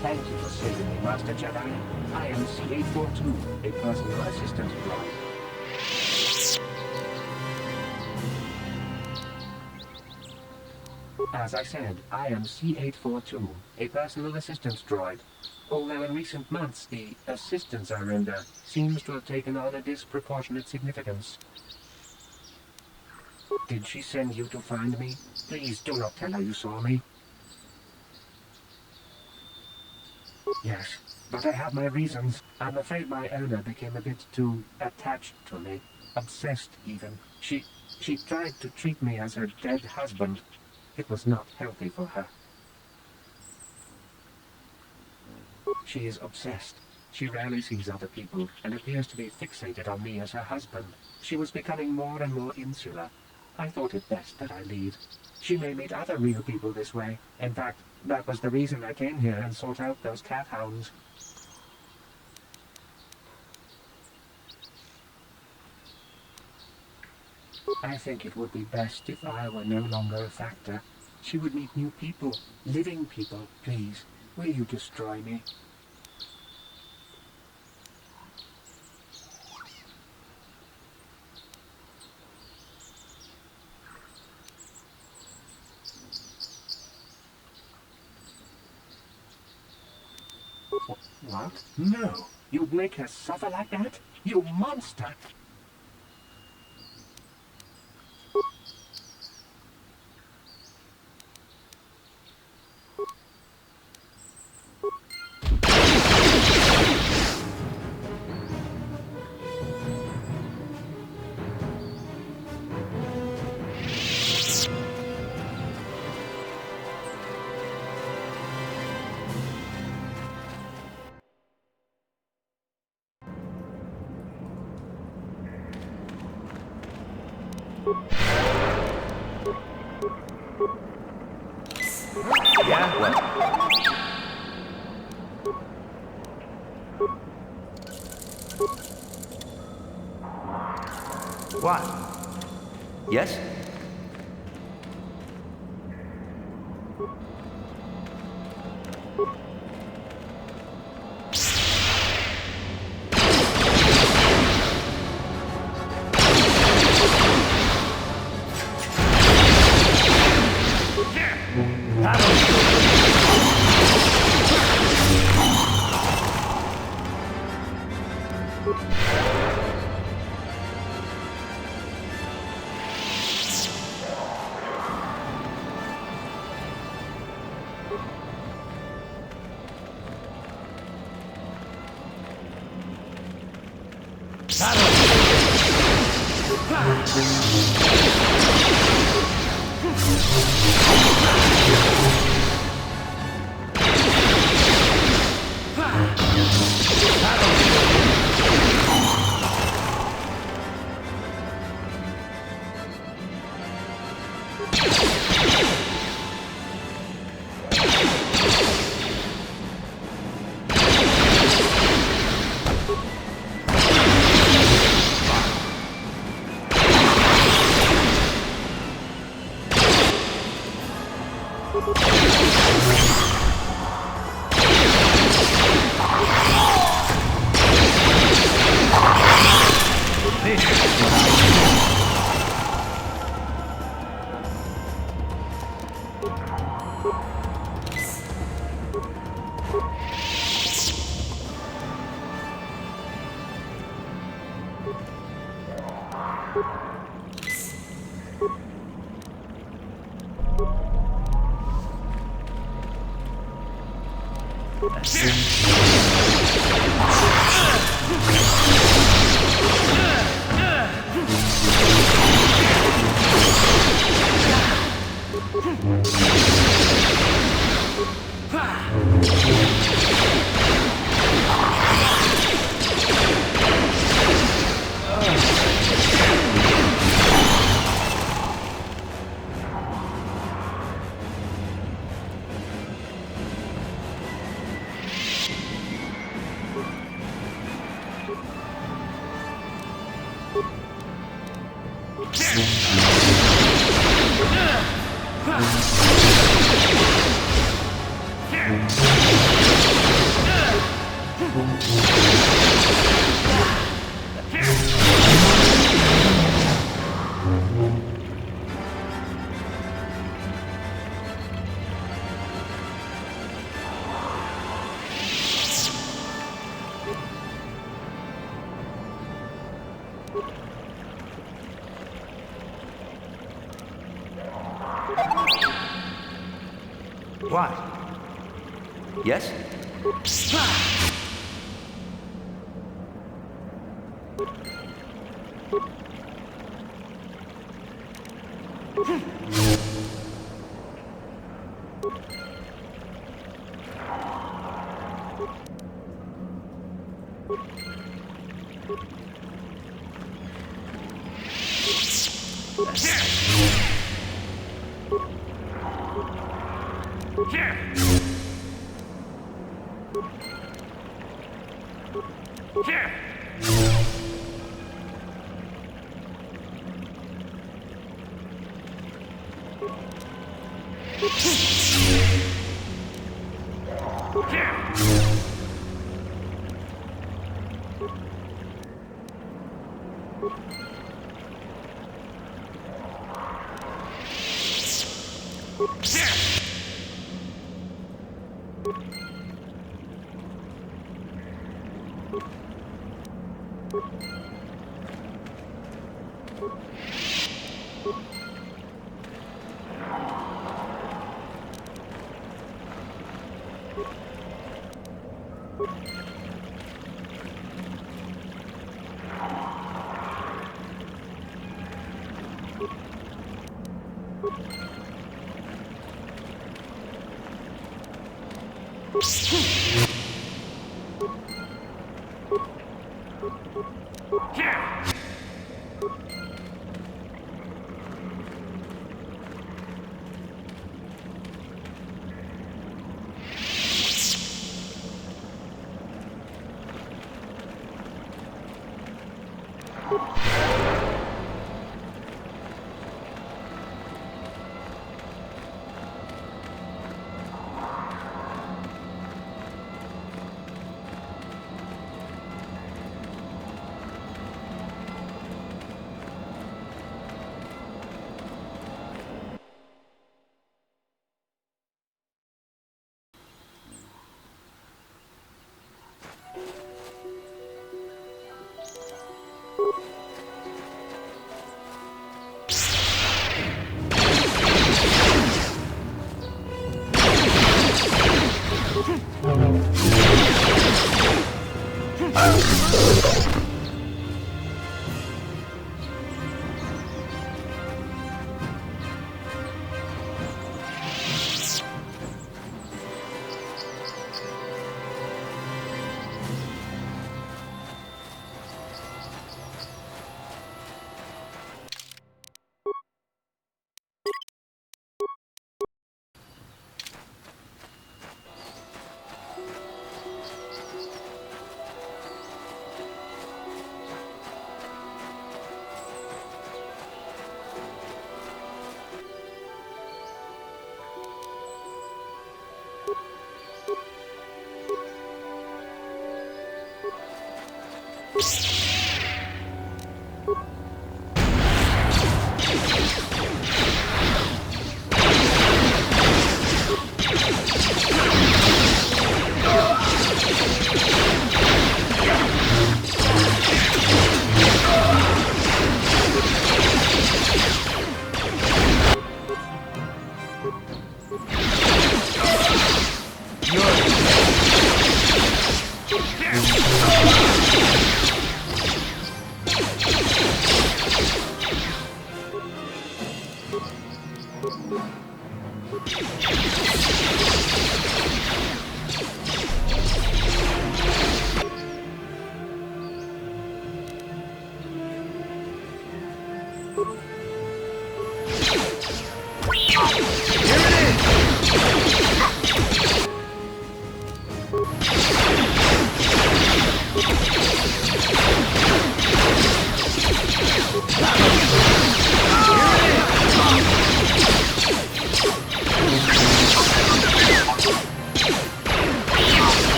Thank you for saving me, Master Jedi. I am C-842, a personal assistant droid. As I said, I am C-842, a personal assistance droid. Although in recent months the assistance I render seems to have taken on a disproportionate significance. Did she send you to find me? Please do not tell her you saw me. Yes, but I have my reasons. I'm afraid my owner became a bit too attached to me. Obsessed, even. She tried to treat me as her dead husband. It was not healthy for her. She is obsessed. She rarely sees other people and appears to be fixated on me as her husband. She was becoming more and more insular. I thought it best that I leave. She may meet other real people this way. In fact, that was the reason I came here and sought out those cat hounds. I think it would be best if I were no longer a factor. She would meet new people, living people. Please, will you destroy me? What? No! You'd make her suffer like that? You monster! Yeah? What? What? Yes? What? Yes?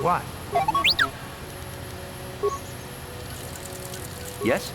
What? Yes?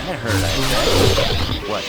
That hurt, I bet. What?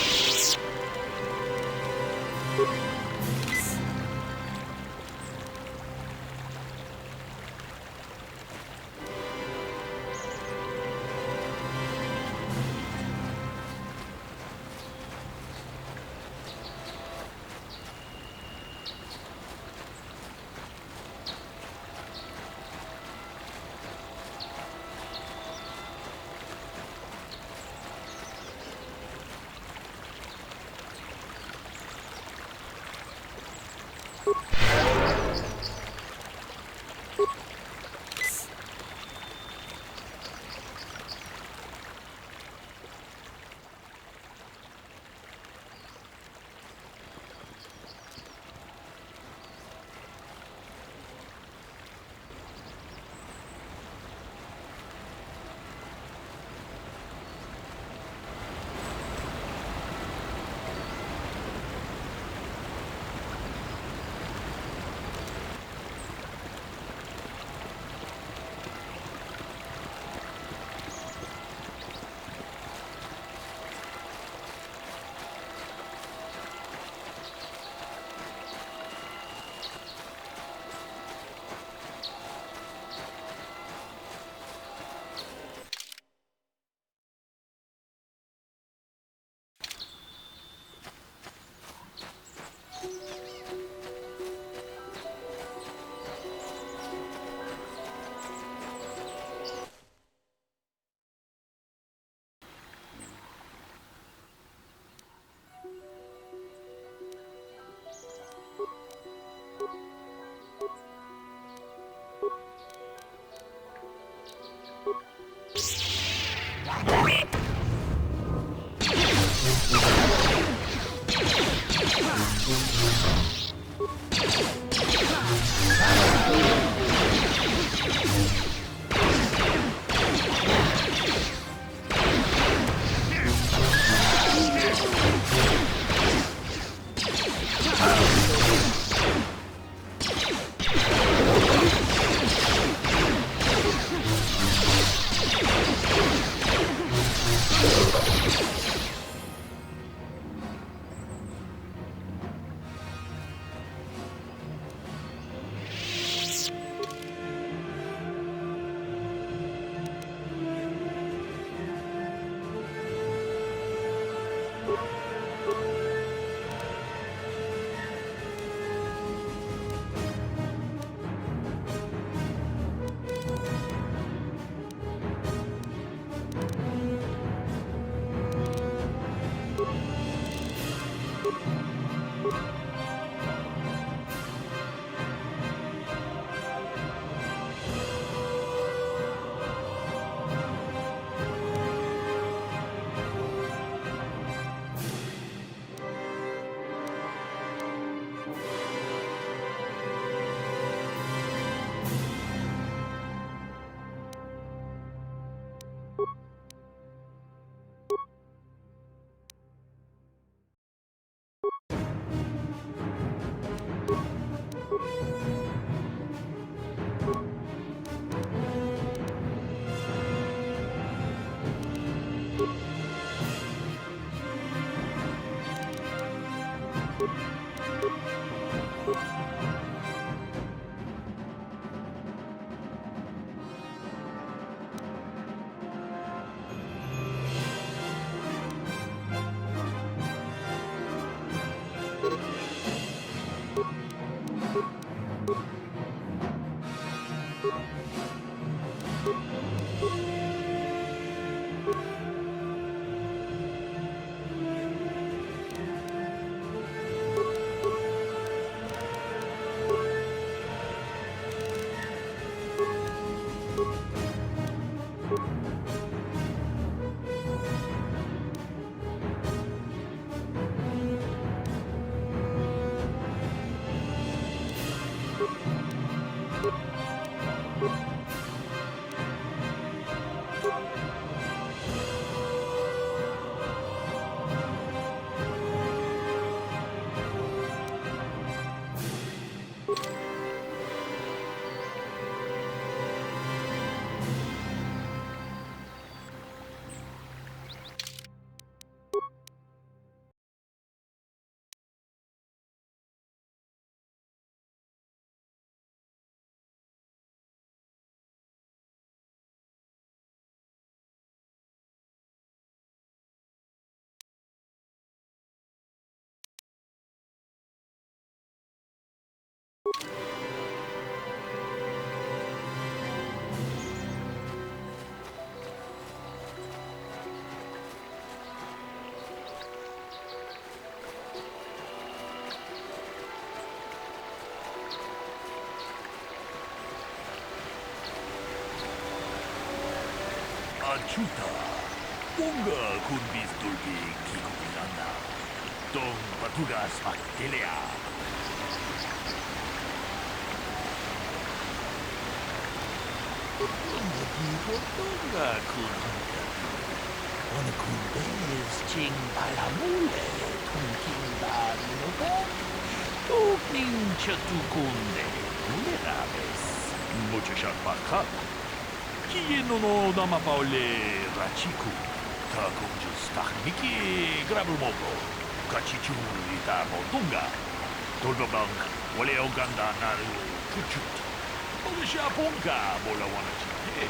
Achuta, unga kun bistulbi kikubilana. Tong patugas maktelea. Unga diho tunga kun hangka. Wana kun bez ching palamule tungking banunobe. Tukning chatukunde ulerabes. Mucho shakbakat. Kieno no dama paule rachiku. Ta kunjus tahmiki grabumogo. Kachichu ita motunga. Tolbabang wale oganda naru kuchut. Olisha ponga bola wana chite.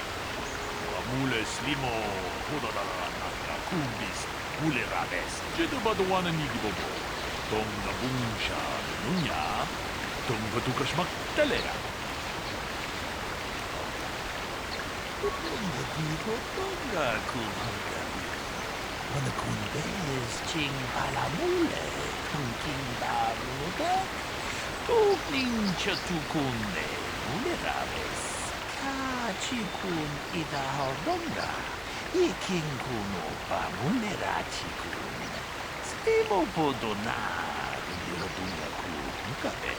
Mule slimo hodadala naka kumbis. Mule rabes. Jedu baduana nigibobo. Tonga bungsha nunya. Tonga tukashmak telera. Tonga digo tonga kunhanga. Wana kunbez ching palamule tungking baruda. Tukning chatukunde mule rabes. Kachikun ida hordonga. Iking kuno pa mule rachikun. Stimo podona. Dirodunga kunkabe.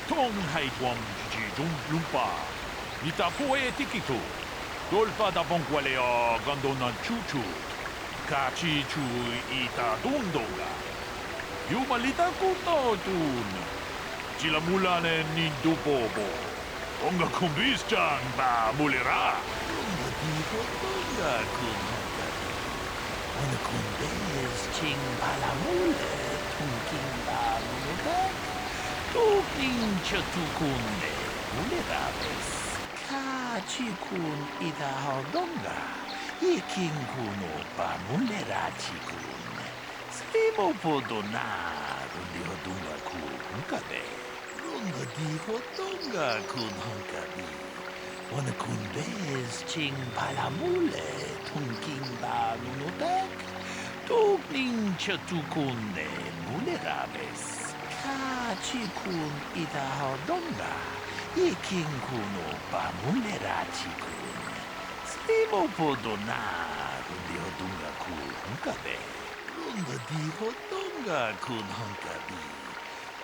Tong haitwang jijung lumpa. Ita poe tikitu. Dolpa da bonqualeo gandona chuchu. Kachi chu ita dundonga. Yumalita kuno tun. Chilamulane nindu bobo. Onga kumbis chan ba mulera. Onga digo onga kunga. Onga kumbes ching palamule. Tunking ba munuga. Tuking chatukunde. Mulera bes. Kachikun ida hordonga. Iking kuno pa mulera chikun. Slimo podona. Rundi hodunga kunkabe. Runga di hodonga kunhankabi. Wana kun bez ching palamule. Tunking ba nunubek. Tukning chatukunde mulera bes. Kachikun ida hordonga. Iking kuno pa mulera chikun. Slimo podona. Rundi hodunga kunkabe. Runga di hodonga kunhankabi.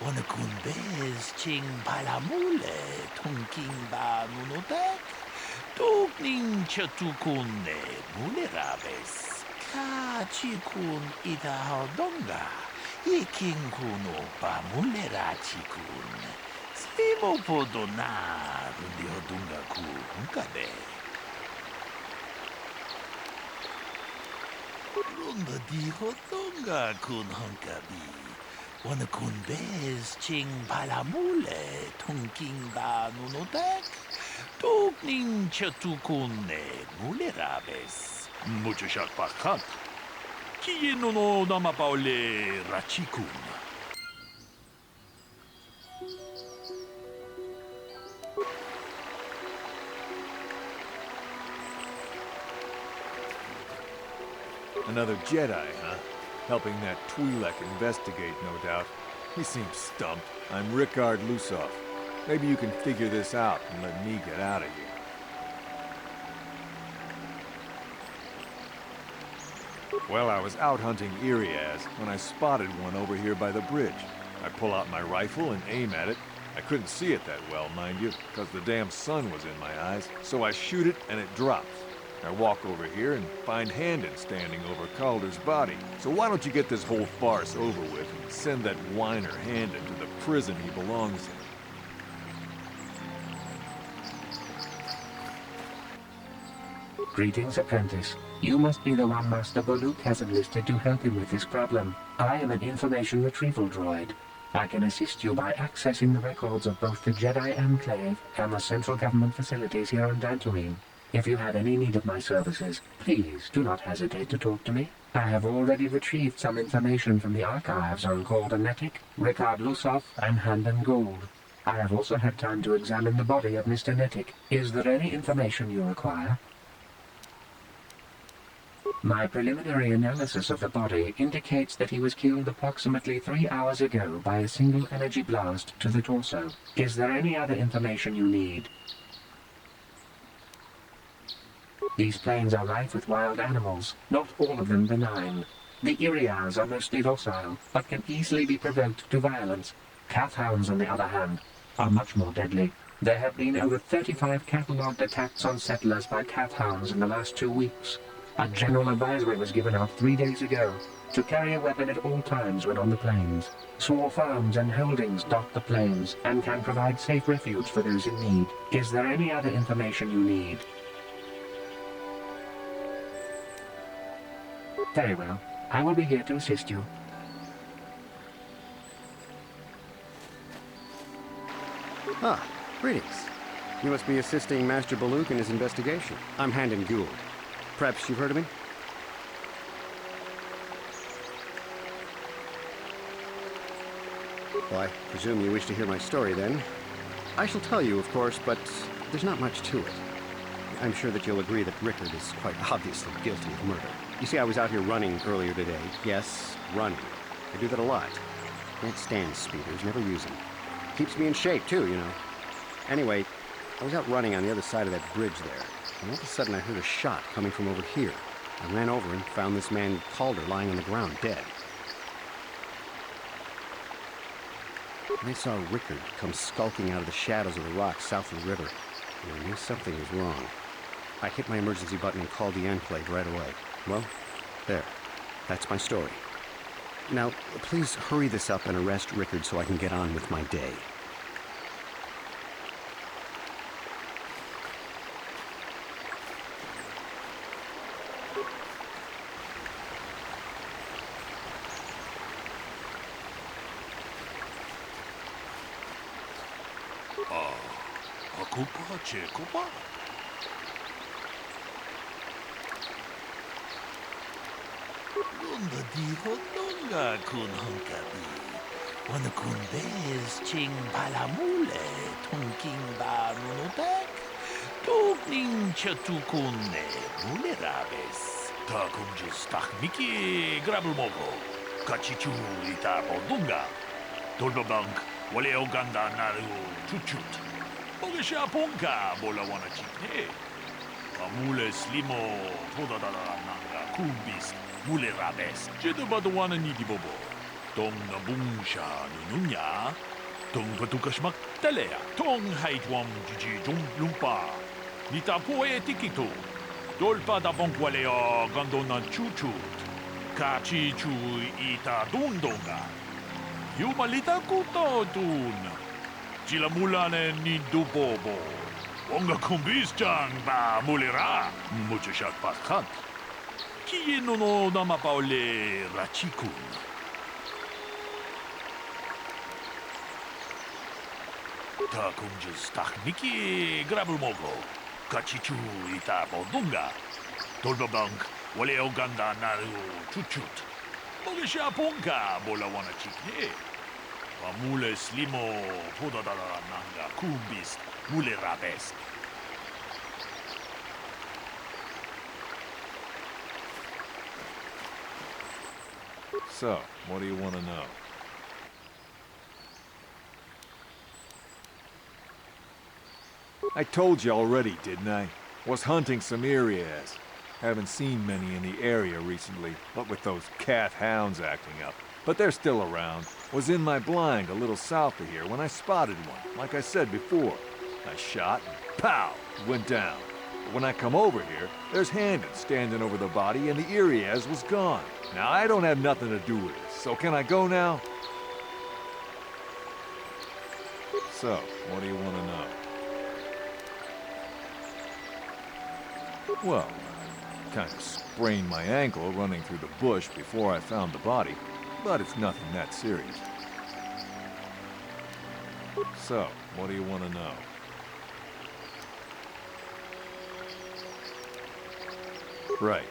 Wana kun bez ching palamule. Tunking ba nunodek. Tukning chatukunde mulera bes. Kachikun ida hodonga. Iking kuno pa mulera chikun. Slimo podona. Rundi hodunga kunkabe. Runga di hodonga kunhankabi. Wana kun bez ching palamule. Tunking ba nunodek. Tukning chatukunde mulera bes. Mucho shakbakat. Kieno no dama paule rachikun. Another Jedi, huh? Helping that Twi'lek investigate, no doubt. He seems stumped. I'm Ricard Lusoff. Maybe you can figure this out and let me get out of here. Well, I was out hunting Iriaz when I spotted one over here by the bridge. I pull out my rifle and aim at it. I couldn't see it that well, mind you, because the damn sun was in my eyes. So I shoot it and it drops. I walk over here and find Handon standing over Calder's body. So why don't you get this whole farce over with and send that whiner Handon to the prison he belongs in? Greetings, apprentice. You must be the one Master Baluk has enlisted to help him with this problem. I am an information retrieval droid. I can assist you by accessing the records of both the Jedi Enclave and the central government facilities here on Dantooine. If you have any need of my services, please do not hesitate to talk to me. I have already retrieved some information from the archives on Calder Netic, Ricard Lusoff, and Handon Gould. I have also had time to examine the body of Mr. Netic. Is there any information you require? My preliminary analysis of the body indicates that he was killed approximately 3 hours ago by a single energy blast to the torso. Is there any other information you need? These plains are rife with wild animals, not all of them benign. The Iriars are mostly docile, but can easily be provoked to violence. Cat hounds, on the other hand, are much more deadly. There have been over 35 catalogued attacks on settlers by cat hounds in the last 2 weeks. A general advisory was given out 3 days ago to carry a weapon at all times when on the plains. Small farms and holdings dot the plains and can provide safe refuge for those in need. Is there any other information you need? Very well. I will be here to assist you. Ah, greetings. You must be assisting Master Baluk in his investigation. I'm Handon Gould. Perhaps you've heard of me? Well, I presume you wish to hear my story, then. I shall tell you, of course, but there's not much to it. I'm sure that you'll agree that Rickard is quite obviously guilty of murder. You see, I was out here running earlier today. Yes, running. I do that a lot. Can't stand speeders, never use them. Keeps me in shape, too, you know. Anyway, I was out running on the other side of that bridge there, and all of a sudden I heard a shot coming from over here. I ran over and found this man Calder lying on the ground, dead. And I saw Rickard come skulking out of the shadows of the rocks south of the river, and I knew something was wrong. I hit my emergency button and called the Enclave right away. Well, there. That's my story. Now, please hurry this up and arrest Rickard so I can get on with my day. Kupa, Kupa. Lunda diho donga kun hunkabi. Wana kun bez ching palamule tunking ba nunutek. Tugning chatukune mulerabes. Ta kumjus takmiki grabulmogo. Kachichu ita bodunga. Tolbabank wale oganda naru chuchut. Ogesha ponka bola wana chikne. Amule slimo toda da nanga kumbis mule rabes. Jedo badwana nidi bobo. Tong na bungsha nununya. Tong patukashmak talea. Tong haitwam jiji jum lumpa. Nita poe tikito. Dolpa da bonkwaleo gandona chuchut. Kachi chu ita dundonga. Yumalita kuto tun. Chila mulane ni dubobo. Onga kumbis chan ba mulera. Mucho shak paskat. Kie no nama paole rachikun. Ta kumjus takniki grabulmogo. Kachichu ita bodunga. Tolbabank wale oganda naru chuchut. Mogesha ponka bola wana chikne. Mule slimo toda da nanga kumbis mule rabes. So, what do you want to know? I told you already, didn't I? Was hunting some Irias. Haven't seen many in the area recently, what with those cat hounds acting up. But they're still around. Was in my blind a little south of here when I spotted one, like I said before. I shot and pow, it went down. But when I come over here, there's Handon standing over the body and the Irias was gone. Now I don't have nothing to do with it, so can I go now? So, what do you want to know? Well, kind of sprained my ankle running through the bush before I found the body, but it's nothing that serious. So, what do you want to know? Right.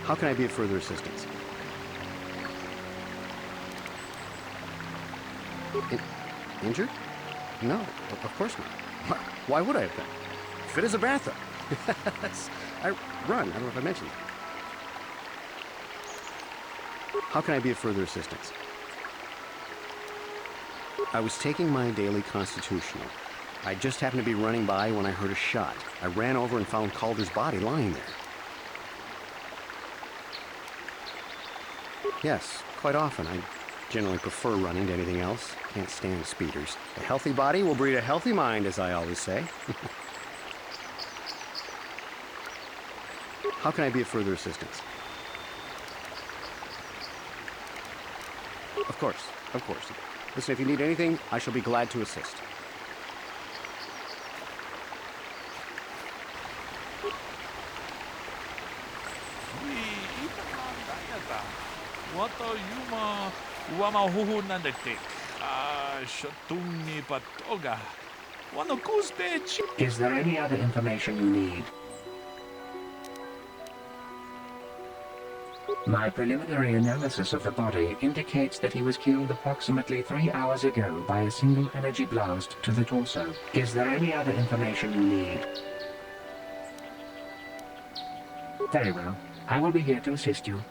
How can I be of further assistance? Injured? No, of course not. Why would I have been? Fit as a bathtub. I run. I don't know if I mentioned that. How can I be of further assistance? I was taking my daily constitutional. I just happened to be running by when I heard a shot. I ran over and found Calder's body lying there. Yes, quite often. I generally prefer running to anything else. Can't stand speeders. A healthy body will breed a healthy mind, as I always say. How can I be of further assistance? Of course, of course. Listen, if you need anything, I shall be glad to assist. Is there any other information you need? My preliminary analysis of the body indicates that he was killed approximately 3 hours ago by a single energy blast to the torso. Is there any other information you need? Very well. I will be here to assist you.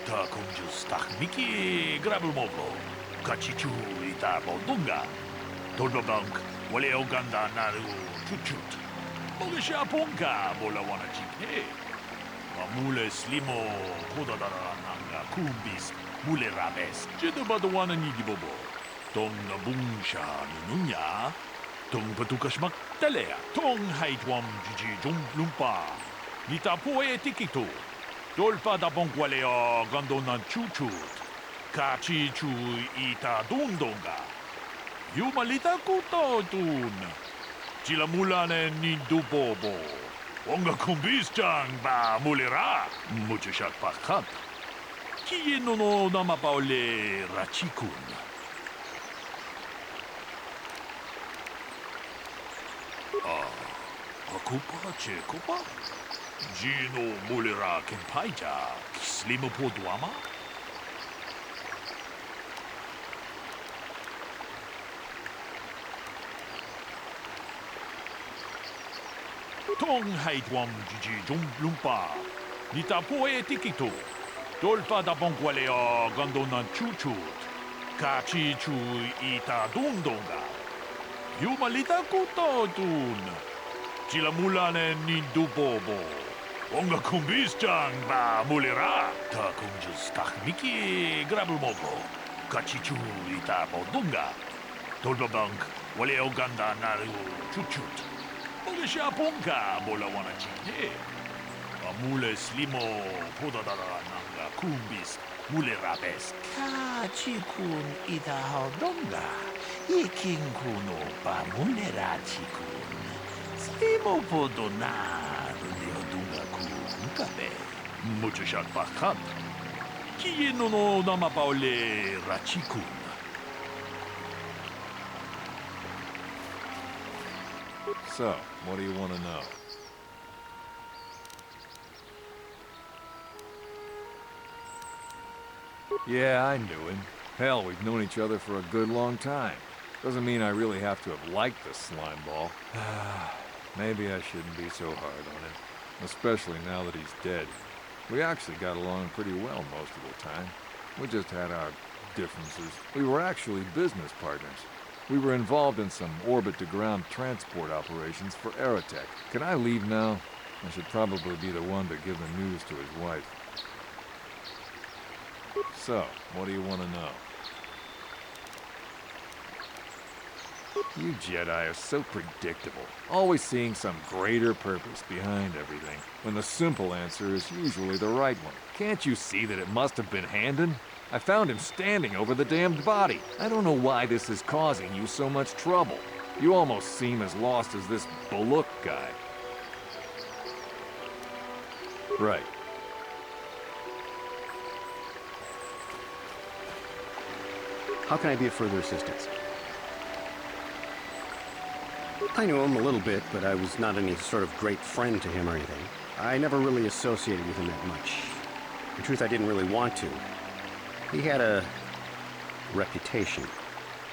Ta komju stak miki grabul mogo. Kachichu ita bodunga. Dolbabank wale oganda naru chuchut. Mogisha ponka bola wana chikhe. Mamule slimo podadara nanga kumbis mule rabes. Jedo badwana nidi bobo. Tong na bungsha nunya. Tong patukashmak telea. Tong haitwam jiji lumpa. Nita poe tikito. Dolpa da bongualeo gandona chuchut. Kachi chu ita dundonga. Yumalita kuto dun. Chilamulane nindubobo. Onga kumbis ba mulera. Muchushat pakat. Kiye no namapaole rachikun. Akupa chekupa? Gino mulera kenpaija. Slimo podwama? Tong haitwam jiji lumpa. Nita poe tikito. Dolpa da bongualeo gandona chuchut. Kachi chu ita dundonga. Yumalita kuto dun. Chilamulane nindubobo. Onga kumbis ba mulera. Ta kunjus takmiki grabul mogo. Kachichu ita bodunga. Dolbabank wale oganda naru chuchut. Mogisha ponka bola wana chikne. Amule slimo podadara nanga kumbis mule rabes. Kachikun ita hodonga. Ikinkuno ba mulera chikun. Slimo podonar leodunga kunkabe. Mucho shat pakat. Kiye no namapaole rachikun. So, what do you want to know? Yeah, I knew him. Hell, we've known each other for a good long time. Doesn't mean I really have to have liked the slime ball. Maybe I shouldn't be so hard on him. Especially now that he's dead. We actually got along pretty well most of the time. We just had our differences. We were actually business partners. We were involved in some orbit-to-ground transport operations for Aerotech. Can I leave now? I should probably be the one to give the news to his wife. So, what do you want to know? You Jedi are so predictable, always seeing some greater purpose behind everything, when the simple answer is usually the right one. Can't you see that it must have been Handon? I found him standing over the damned body. I don't know why this is causing you so much trouble. You almost seem as lost as this Baluk guy. Right. How can I be of further assistance? I knew him a little bit, but I was not any sort of great friend to him or anything. I never really associated with him that much. In truth, I didn't really want to. He had a reputation.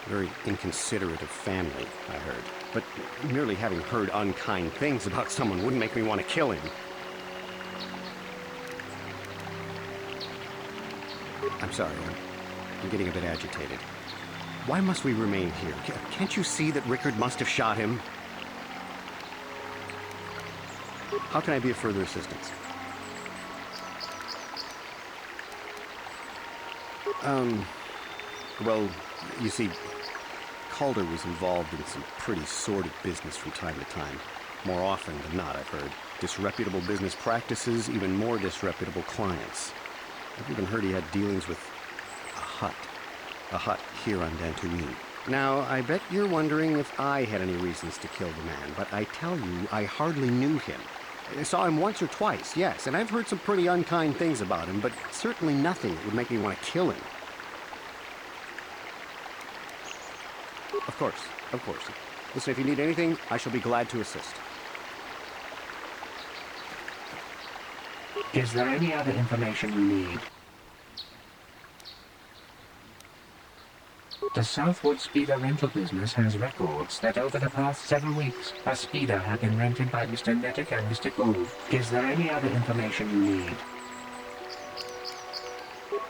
Very inconsiderate of family, I heard. But merely having heard unkind things about someone wouldn't make me want to kill him. I'm sorry, I'm getting a bit agitated. Why must we remain here? Can't you see that Rickard must have shot him? How can I be of further assistance? Well, you see, Calder was involved in some pretty sordid business from time to time. More often than not, I've heard. Disreputable business practices, even more disreputable clients. I've even heard he had dealings with a hut here on Dantooine. Now, I bet you're wondering if I had any reasons to kill the man, but I tell you, I hardly knew him. I saw him once or twice, yes, and I've heard some pretty unkind things about him, but certainly nothing that would make me want to kill him. Of course, of course. Listen, if you need anything, I shall be glad to assist. Is there any other information you need? The Southwood Speeder rental business has records that over the past 7 weeks, a speeder had been rented by Mr. Nettic and Mr. Gove. Is there any other information you need?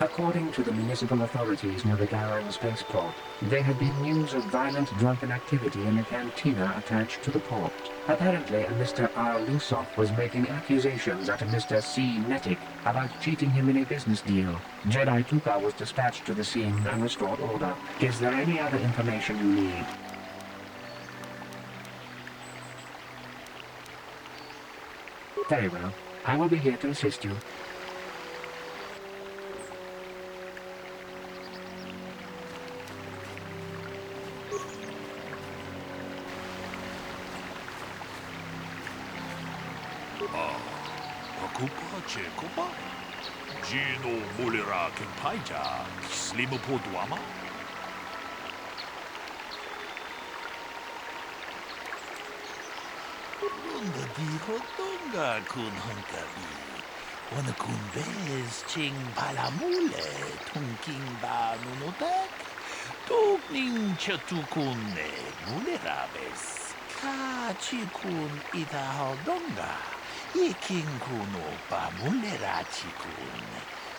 According to the municipal authorities near the Garang spaceport, there had been news of violent drunken activity in a cantina attached to the port. Apparently, a Mr. R. Lusov was making accusations at a Mr. C. Nettic about cheating him in a business deal. Jedi Tuka was dispatched to the scene and restored order. Is there any other information you need? Very well. I will be here to assist you. Chekoba? Gino Mulira Kempaija, Slimupo Duama? Runda diho donga kun hunkabi. Wana kun bez ching palamule, tunking ba nunotek. Tukning chatukune mulerabes. Ka chikun ita donga. Iking kuno pa mulera chikun.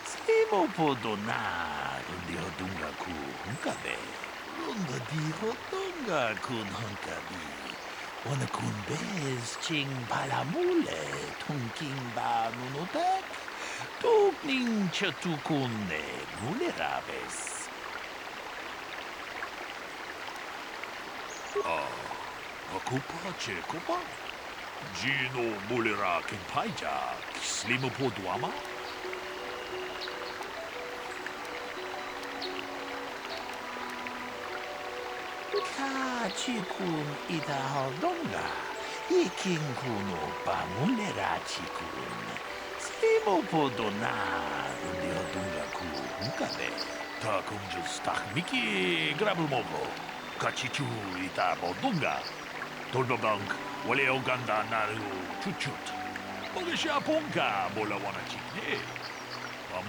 Slimo podona rundi hodunga ku hunkabe. Runda diho donga kun hunkabi. Wana kun bez ching palamule tunking ba nunotek. Tukning chatukune mulerabes. Akupa chekopa? Gino Mulira Kempaija, Slimupo Duama? Ka chikun ita hodonga, iking kuno pa mulera chikun. Slimupo dona, rundi hodunga ku hunkabe. Ta kunjus tak miki grabulmogo, kachichu ita bodunga. Tolbabank. Wale Oganda Naru Chuchut. Bogasha Ponka Bola Wana Chikne.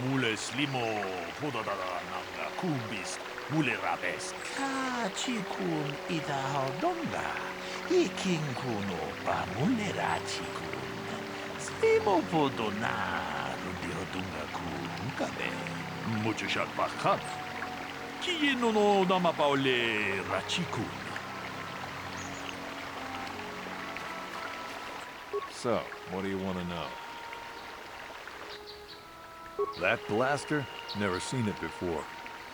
Mule slimo podadara nanga kumbis mule rabes. Kachikun idahaldonga. Iking kuno pa mule rachikun. Slimo podona rudihodunga kunkabe. Mucho shot bakat. Kieno no nama paule rachikun. So, what do you want to know? That blaster? Never seen it before.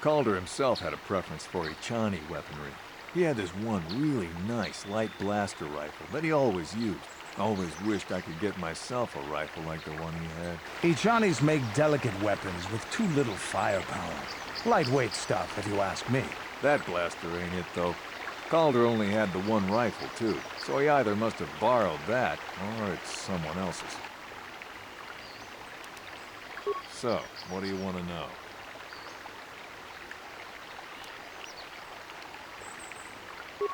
Calder himself had a preference for Echani weaponry. He had this one really nice light blaster rifle that he always used. Always wished I could get myself a rifle like the one he had. Echanis make delicate weapons with too little firepower. Lightweight stuff, if you ask me. That blaster ain't it, though. Calder only had the one rifle, too, so he either must have borrowed that, or it's someone else's. So, what do you want to know?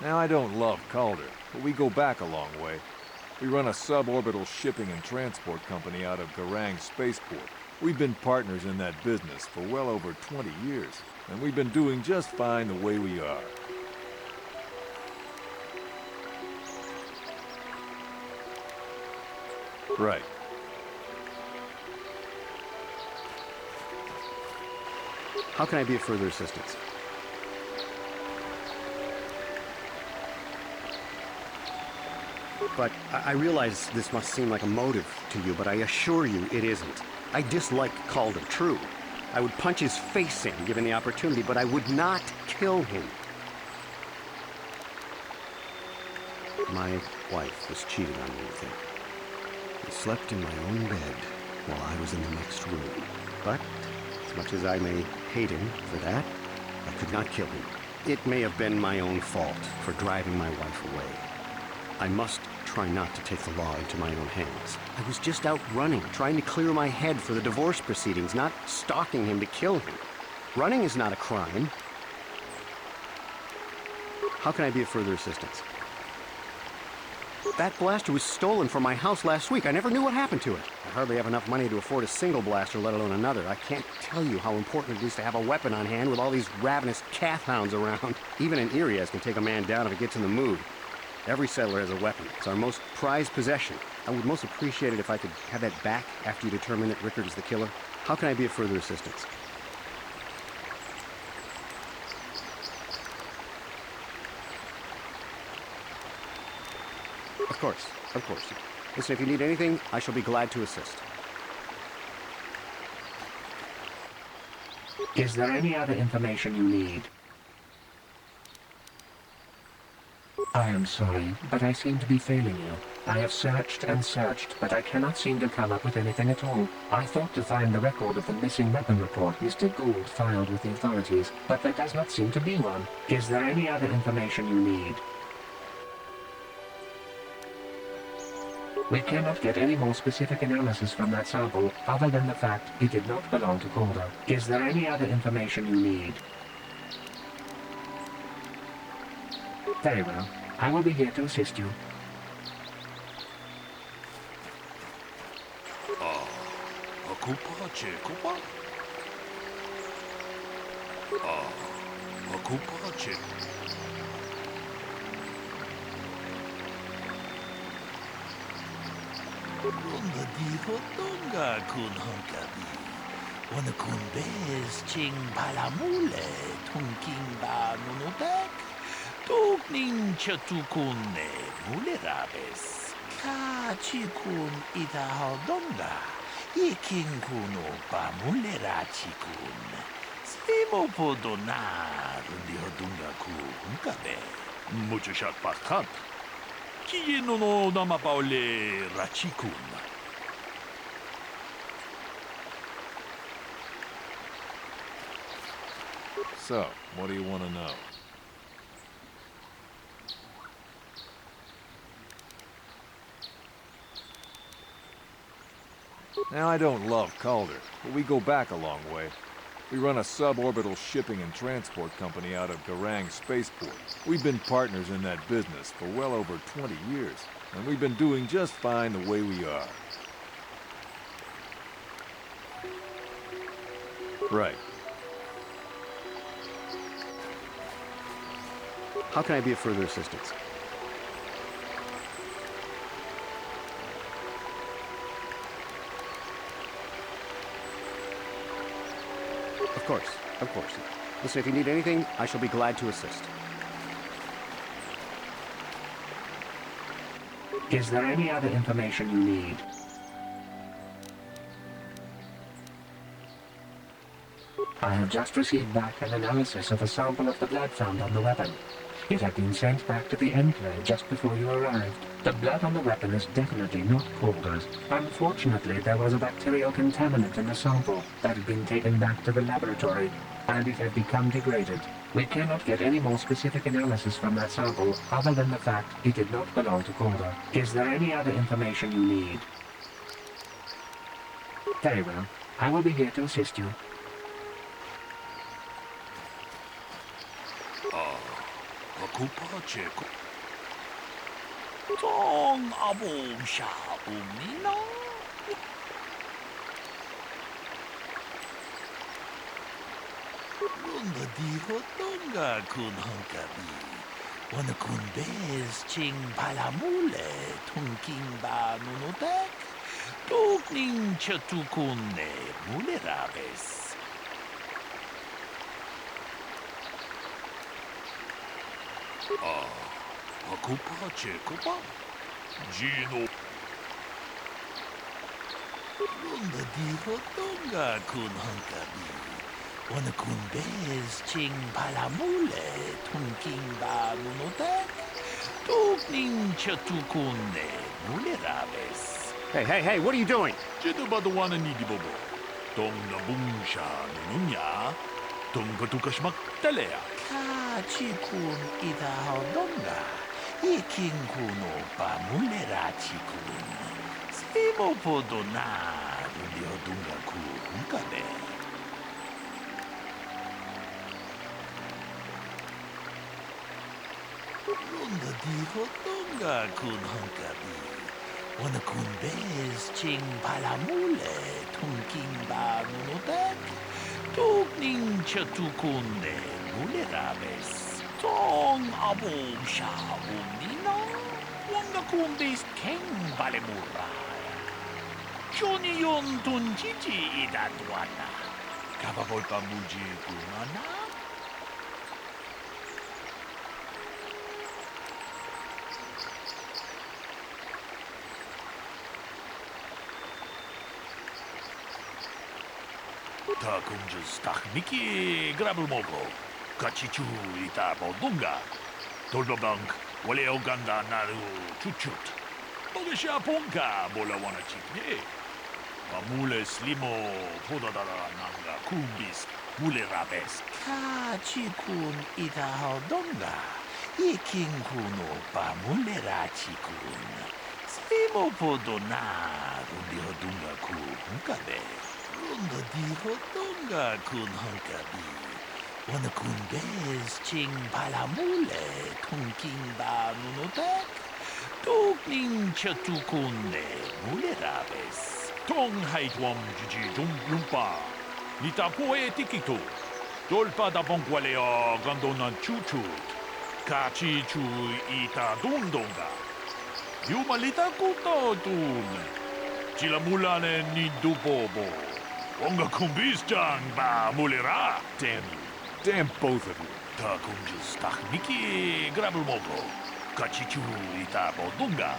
Now, I don't love Calder, but we go back a long way. We run a suborbital shipping and transport company out of Garang Spaceport. We've been partners in that business for well over 20 years, and we've been doing just fine the way we are. Right. How can I be of further assistance? But I realize this must seem like a motive to you, but I assure you it isn't. I dislike Calder, true. I would punch his face in, given the opportunity, but I would not kill him. My wife was cheating on me with him. He slept in my own bed while I was in the next room. But, as much as I may hate him for that, I could not kill him. It may have been my own fault for driving my wife away. I must try not to take the law into my own hands. I was just out running, trying to clear my head for the divorce proceedings, not stalking him to kill him. Running is not a crime. How can I be of further assistance? That blaster was stolen from my house last week. I never knew what happened to it. I hardly have enough money to afford a single blaster, let alone another. I can't tell you how important it is to have a weapon on hand with all these ravenous calf hounds around. Even an Irias can take a man down if it gets in the mood. Every settler has a weapon. It's our most prized possession. I would most appreciate it if I could have that back after you determine that Rickard is the killer. How can I be of further assistance? Of course, of course. Listen, if you need anything, I shall be glad to assist. Is there any other information you need? I am sorry, but I seem to be failing you. I have searched and searched, but I cannot seem to come up with anything at all. I thought to find the record of the missing weapon report Mr. Gould filed with the authorities, but there does not seem to be one. Is there any other information you need? We cannot get any more specific analysis from that sample, other than the fact it did not belong to Calder. Is there any other information you need? Very well. I will be here to assist you. Akupa Chekupa? Akupa Chekupa. Runda di hotonga kun honkabi. Wana kun bez ching palamule tunking ba nunobek. Tugning chatukune mulerabes. Ka chikun ita hodonga. Iking kuno ba mulera chikun. Slimo podona rundi hodunga kunkabe. Mucho shot pakat. Kieno no nama paule rachikun. So, what do you want to know? Now, I don't love Calder, but we go back a long way. We run a suborbital shipping and transport company out of Garang Spaceport. We've been partners in that business for well over 20 years, and we've been doing just fine the way we are. Right. How can I be of further assistance? Of course, of course. Listen, if you need anything, I shall be glad to assist. Is there any other information you need? I have just received back an analysis of a sample of the blood found on the weapon. It had been sent back to the Enclave just before you arrived. The blood on the weapon is definitely not Calder's. Unfortunately, there was a bacterial contaminant in the sample that had been taken back to the laboratory, and it had become degraded. We cannot get any more specific analysis from that sample other than the fact it did not belong to Calder. Is there any other information you need? Very well. I will be here to assist you. Kupacheco. Tong abom sha umina. Lunga diho tonga kun hankabi. Wana kun bez ching palamule tunking ba nunodek. Tukning chatukune mulerabes. Akupa Chekopa Gino Lunda di Hotonga kun hankabi Wana kun bez ching palamule tunking ba nunodek Tukning chatukune mulerabes. Hey, what are you doing? Jidu badawana nidi bobo Tong na bungsha nunya Tong patukashmak talea Chikun ida hodonga, ikin kuno pa mulera chikun. Simo podona, rundi hodunga ku hunkabe. Runda di hodonga kun hunkabi. Wana kun bez ching palamule, tunking ba nunodek. Tukning chatukunde. Mulerabes. Tong abom sha umnina. Wanga kumbis king balemuraya. Johnny yon tunjiji idadwana. Kababol pamuji kumana. Ta kunjus takniki grabulmogo. Kachichu ita bodunga. Tolbabank, wale oganda naru chuchut. Bogesha ponka bola wana chikne. Pamule slimo podadara nanga kumbis mule rabes. Kachikun ita hodonga. Ikin kuno pamule rachikun. Slimo podona rundi hodunga ku hunkabe. Runda di hodonga kun hunkabi. Wana kun bez ching palamule tunking ba nunodek. Tukning chatukunde mulerabes. Tong haitwam jiji lumpa. Nita poe tikito. Dolpa da bonkwalea gandonan chuchut. Kachi chu ita dundonga. Yumalita kuto tun. Chilamulane ni dubobo. Onga kumbis jang ba mulera. Damn you. Damn both of you. Ta kunjus takniki grabulmogo. Kachichu ita bodunga.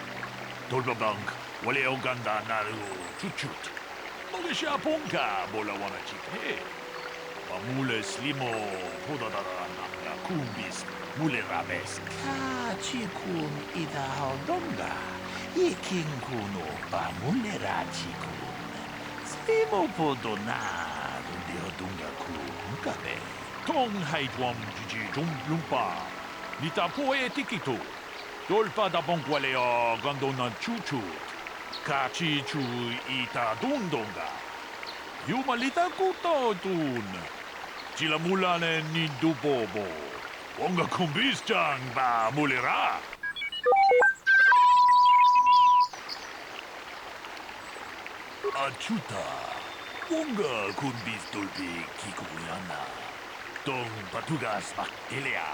Tolbabank, wale oganda naru chuchut. Mogesha ponka bola wana chikne. Pamule slimo podadara nanga kumbis mule rabes. Kachikun ita hodonga. Ikin kuno pamule rachikun. Slimo podona rundi hodunga ku hunkabe. Tong haitwam jiji lumpa. Nita poe tikito. Dolpa da bonkwalea gandonan chuchut. Kachi chu ita dundonga. Yumalita kuto tun. Chilamulane ni dubobo. Onga kumbis jang ba mulera. Achuta. Unga kun bistulpi kikuyana. Tong patugas baktelia.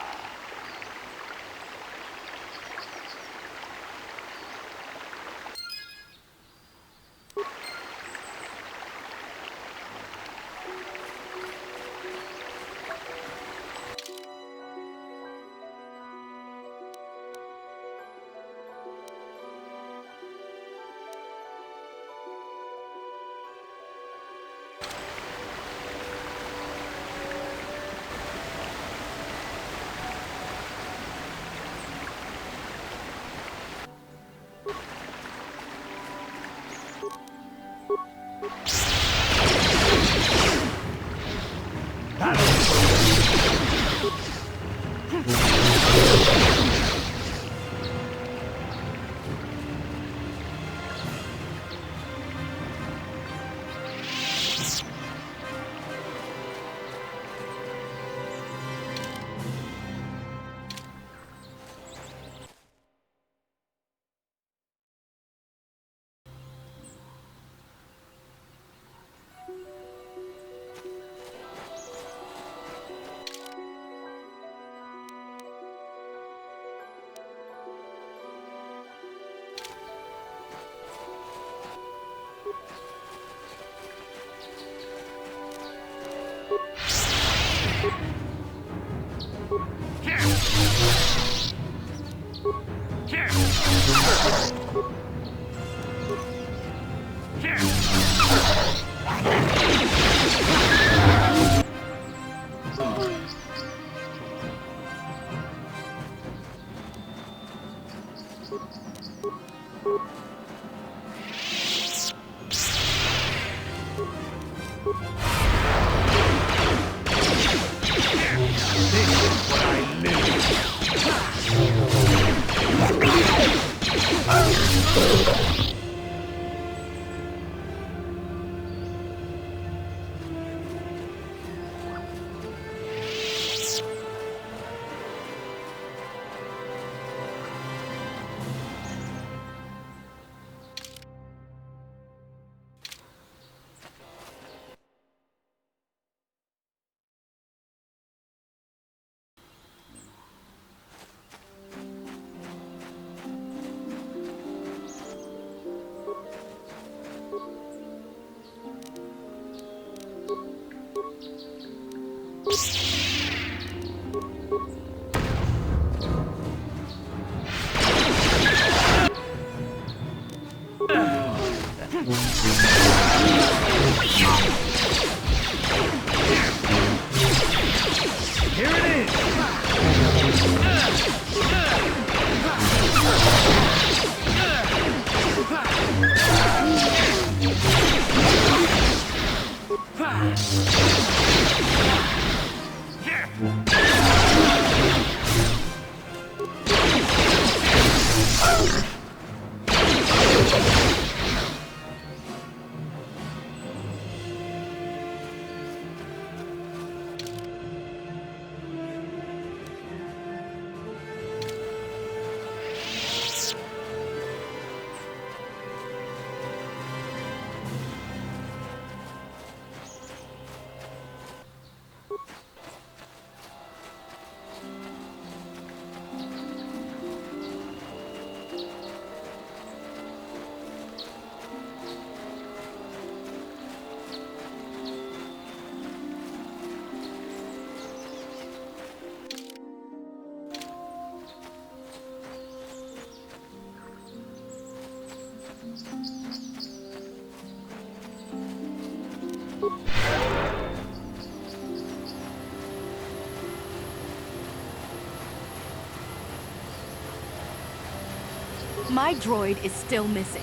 My droid is still missing.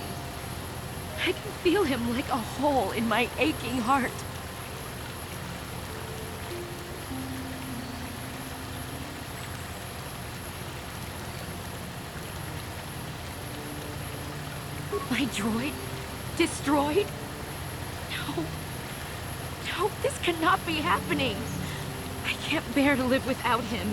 I can feel him like a hole in my aching heart. My droid? Destroyed? No. No, this cannot be happening. I can't bear to live without him.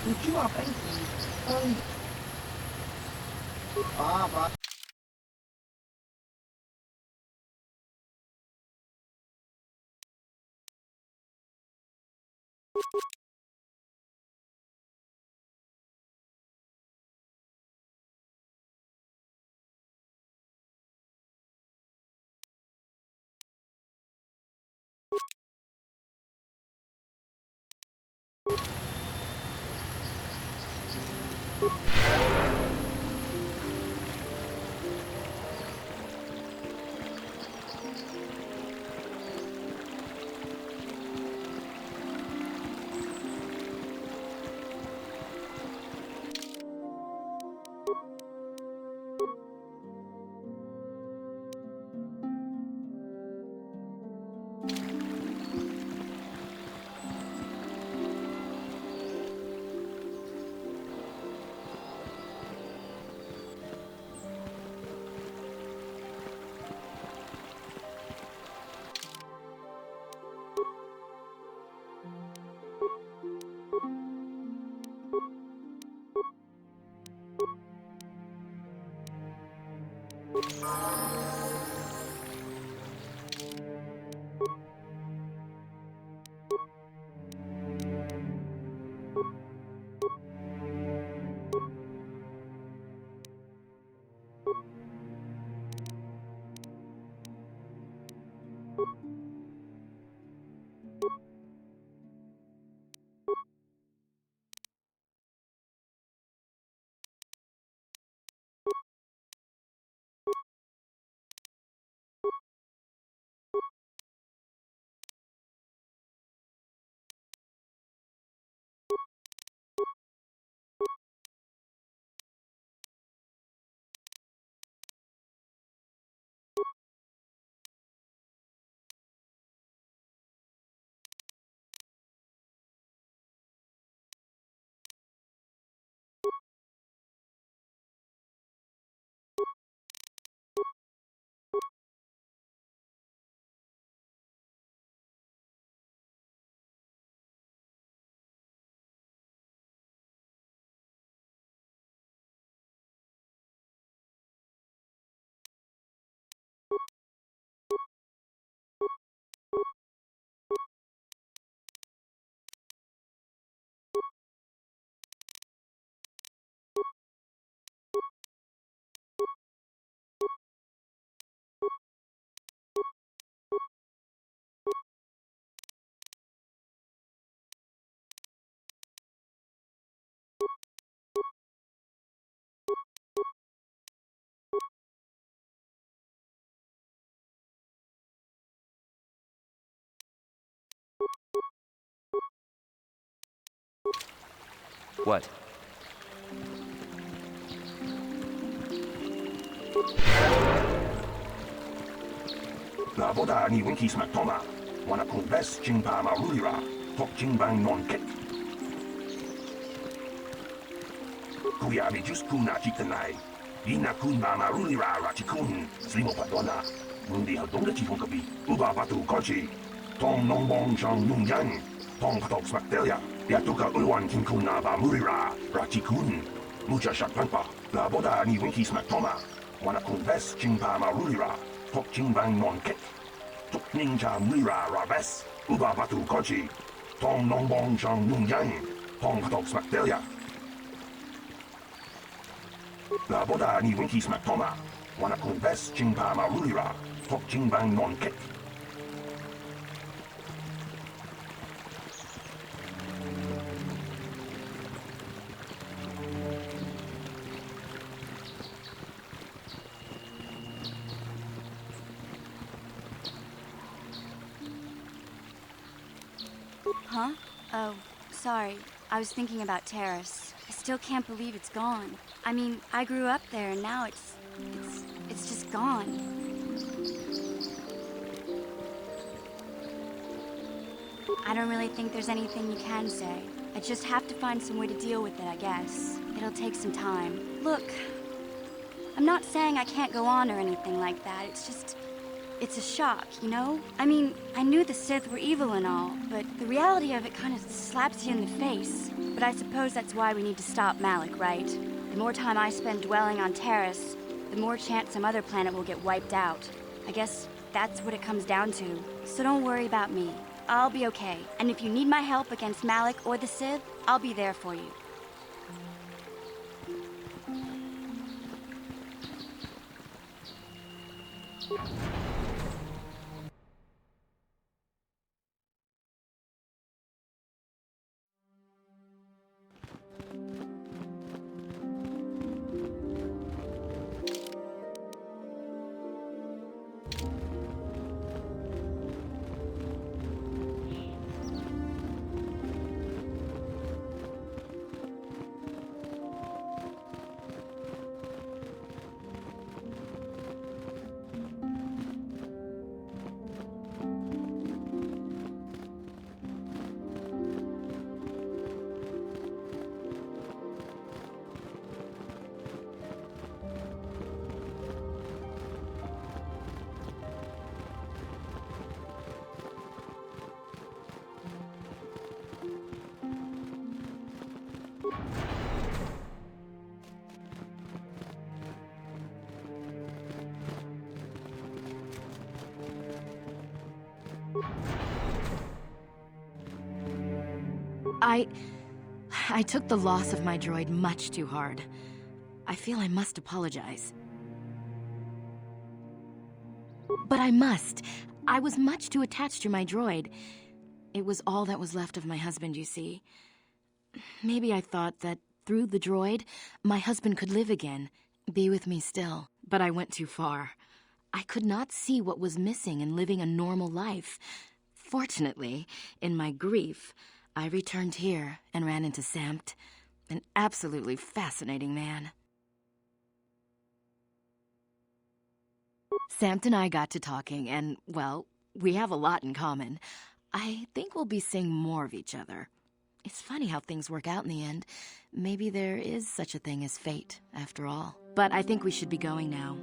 Lucu apa ini? Ba. What? Naboda ni winkis matoma. Wana kun bes jingpa marulira. Tok jingbang non kek. Kuya mi just kuna chitanai. Ina kun ba marulira ratikun. Slimo patona. Mundi hadonga chifon kabi. Uba batu kochi. Tong nongbong chang yung yang. Tong patok smaktelia. Yatuka ulwan kinkun na ba murira. Ratikun. Mucha shakpanpa. Naboda ni winkis matoma. Wana kun bes jingpa marulira. Tok jingbang non kek. Tok ninja mura rabes. Uba batu kochi. Tong nongbong chang yung yang. Tong patok smaktelia. Naboda ni winkis matoma. Wana kun bes jingpa marulira. Tok jingbang non kek. Huh? Oh, sorry. I was thinking about Terrace. I still can't believe it's gone. I mean, I grew up there and now it's just gone. I don't really think there's anything you can say. I just have to find some way to deal with it, I guess. It'll take some time. Look, I'm not saying I can't go on or anything like that. It's just, It's a shock, you know? I mean, I knew the Sith were evil and all, but the reality of it kind of slaps you in the face. But I suppose that's why we need to stop Malik, right? The more time I spend dwelling on Terrace, the more chance some other planet will get wiped out. I guess that's what it comes down to. So don't worry about me. I'll be okay. And if you need my help against Malik or the Sith, I'll be there for you. I took the loss of my droid much too hard. I feel I must apologize. But I must. I was much too attached to my droid. It was all that was left of my husband, you see. Maybe I thought that through the droid, my husband could live again, be with me still. But I went too far. I could not see what was missing in living a normal life. Fortunately, in my grief, I returned here and ran into Samt, an absolutely fascinating man. Samt and I got to talking, and, well, we have a lot in common. I think we'll be seeing more of each other. It's funny how things work out in the end. Maybe there is such a thing as fate, after all. But I think we should be going now.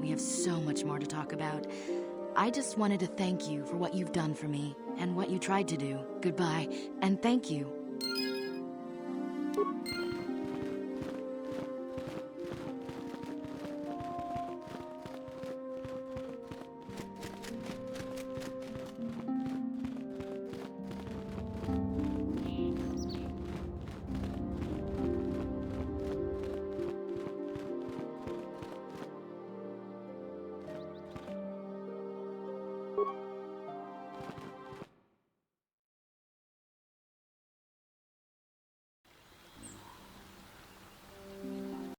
We have so much more to talk about. I just wanted to thank you for what you've done for me, and what you tried to do. Goodbye, and thank you.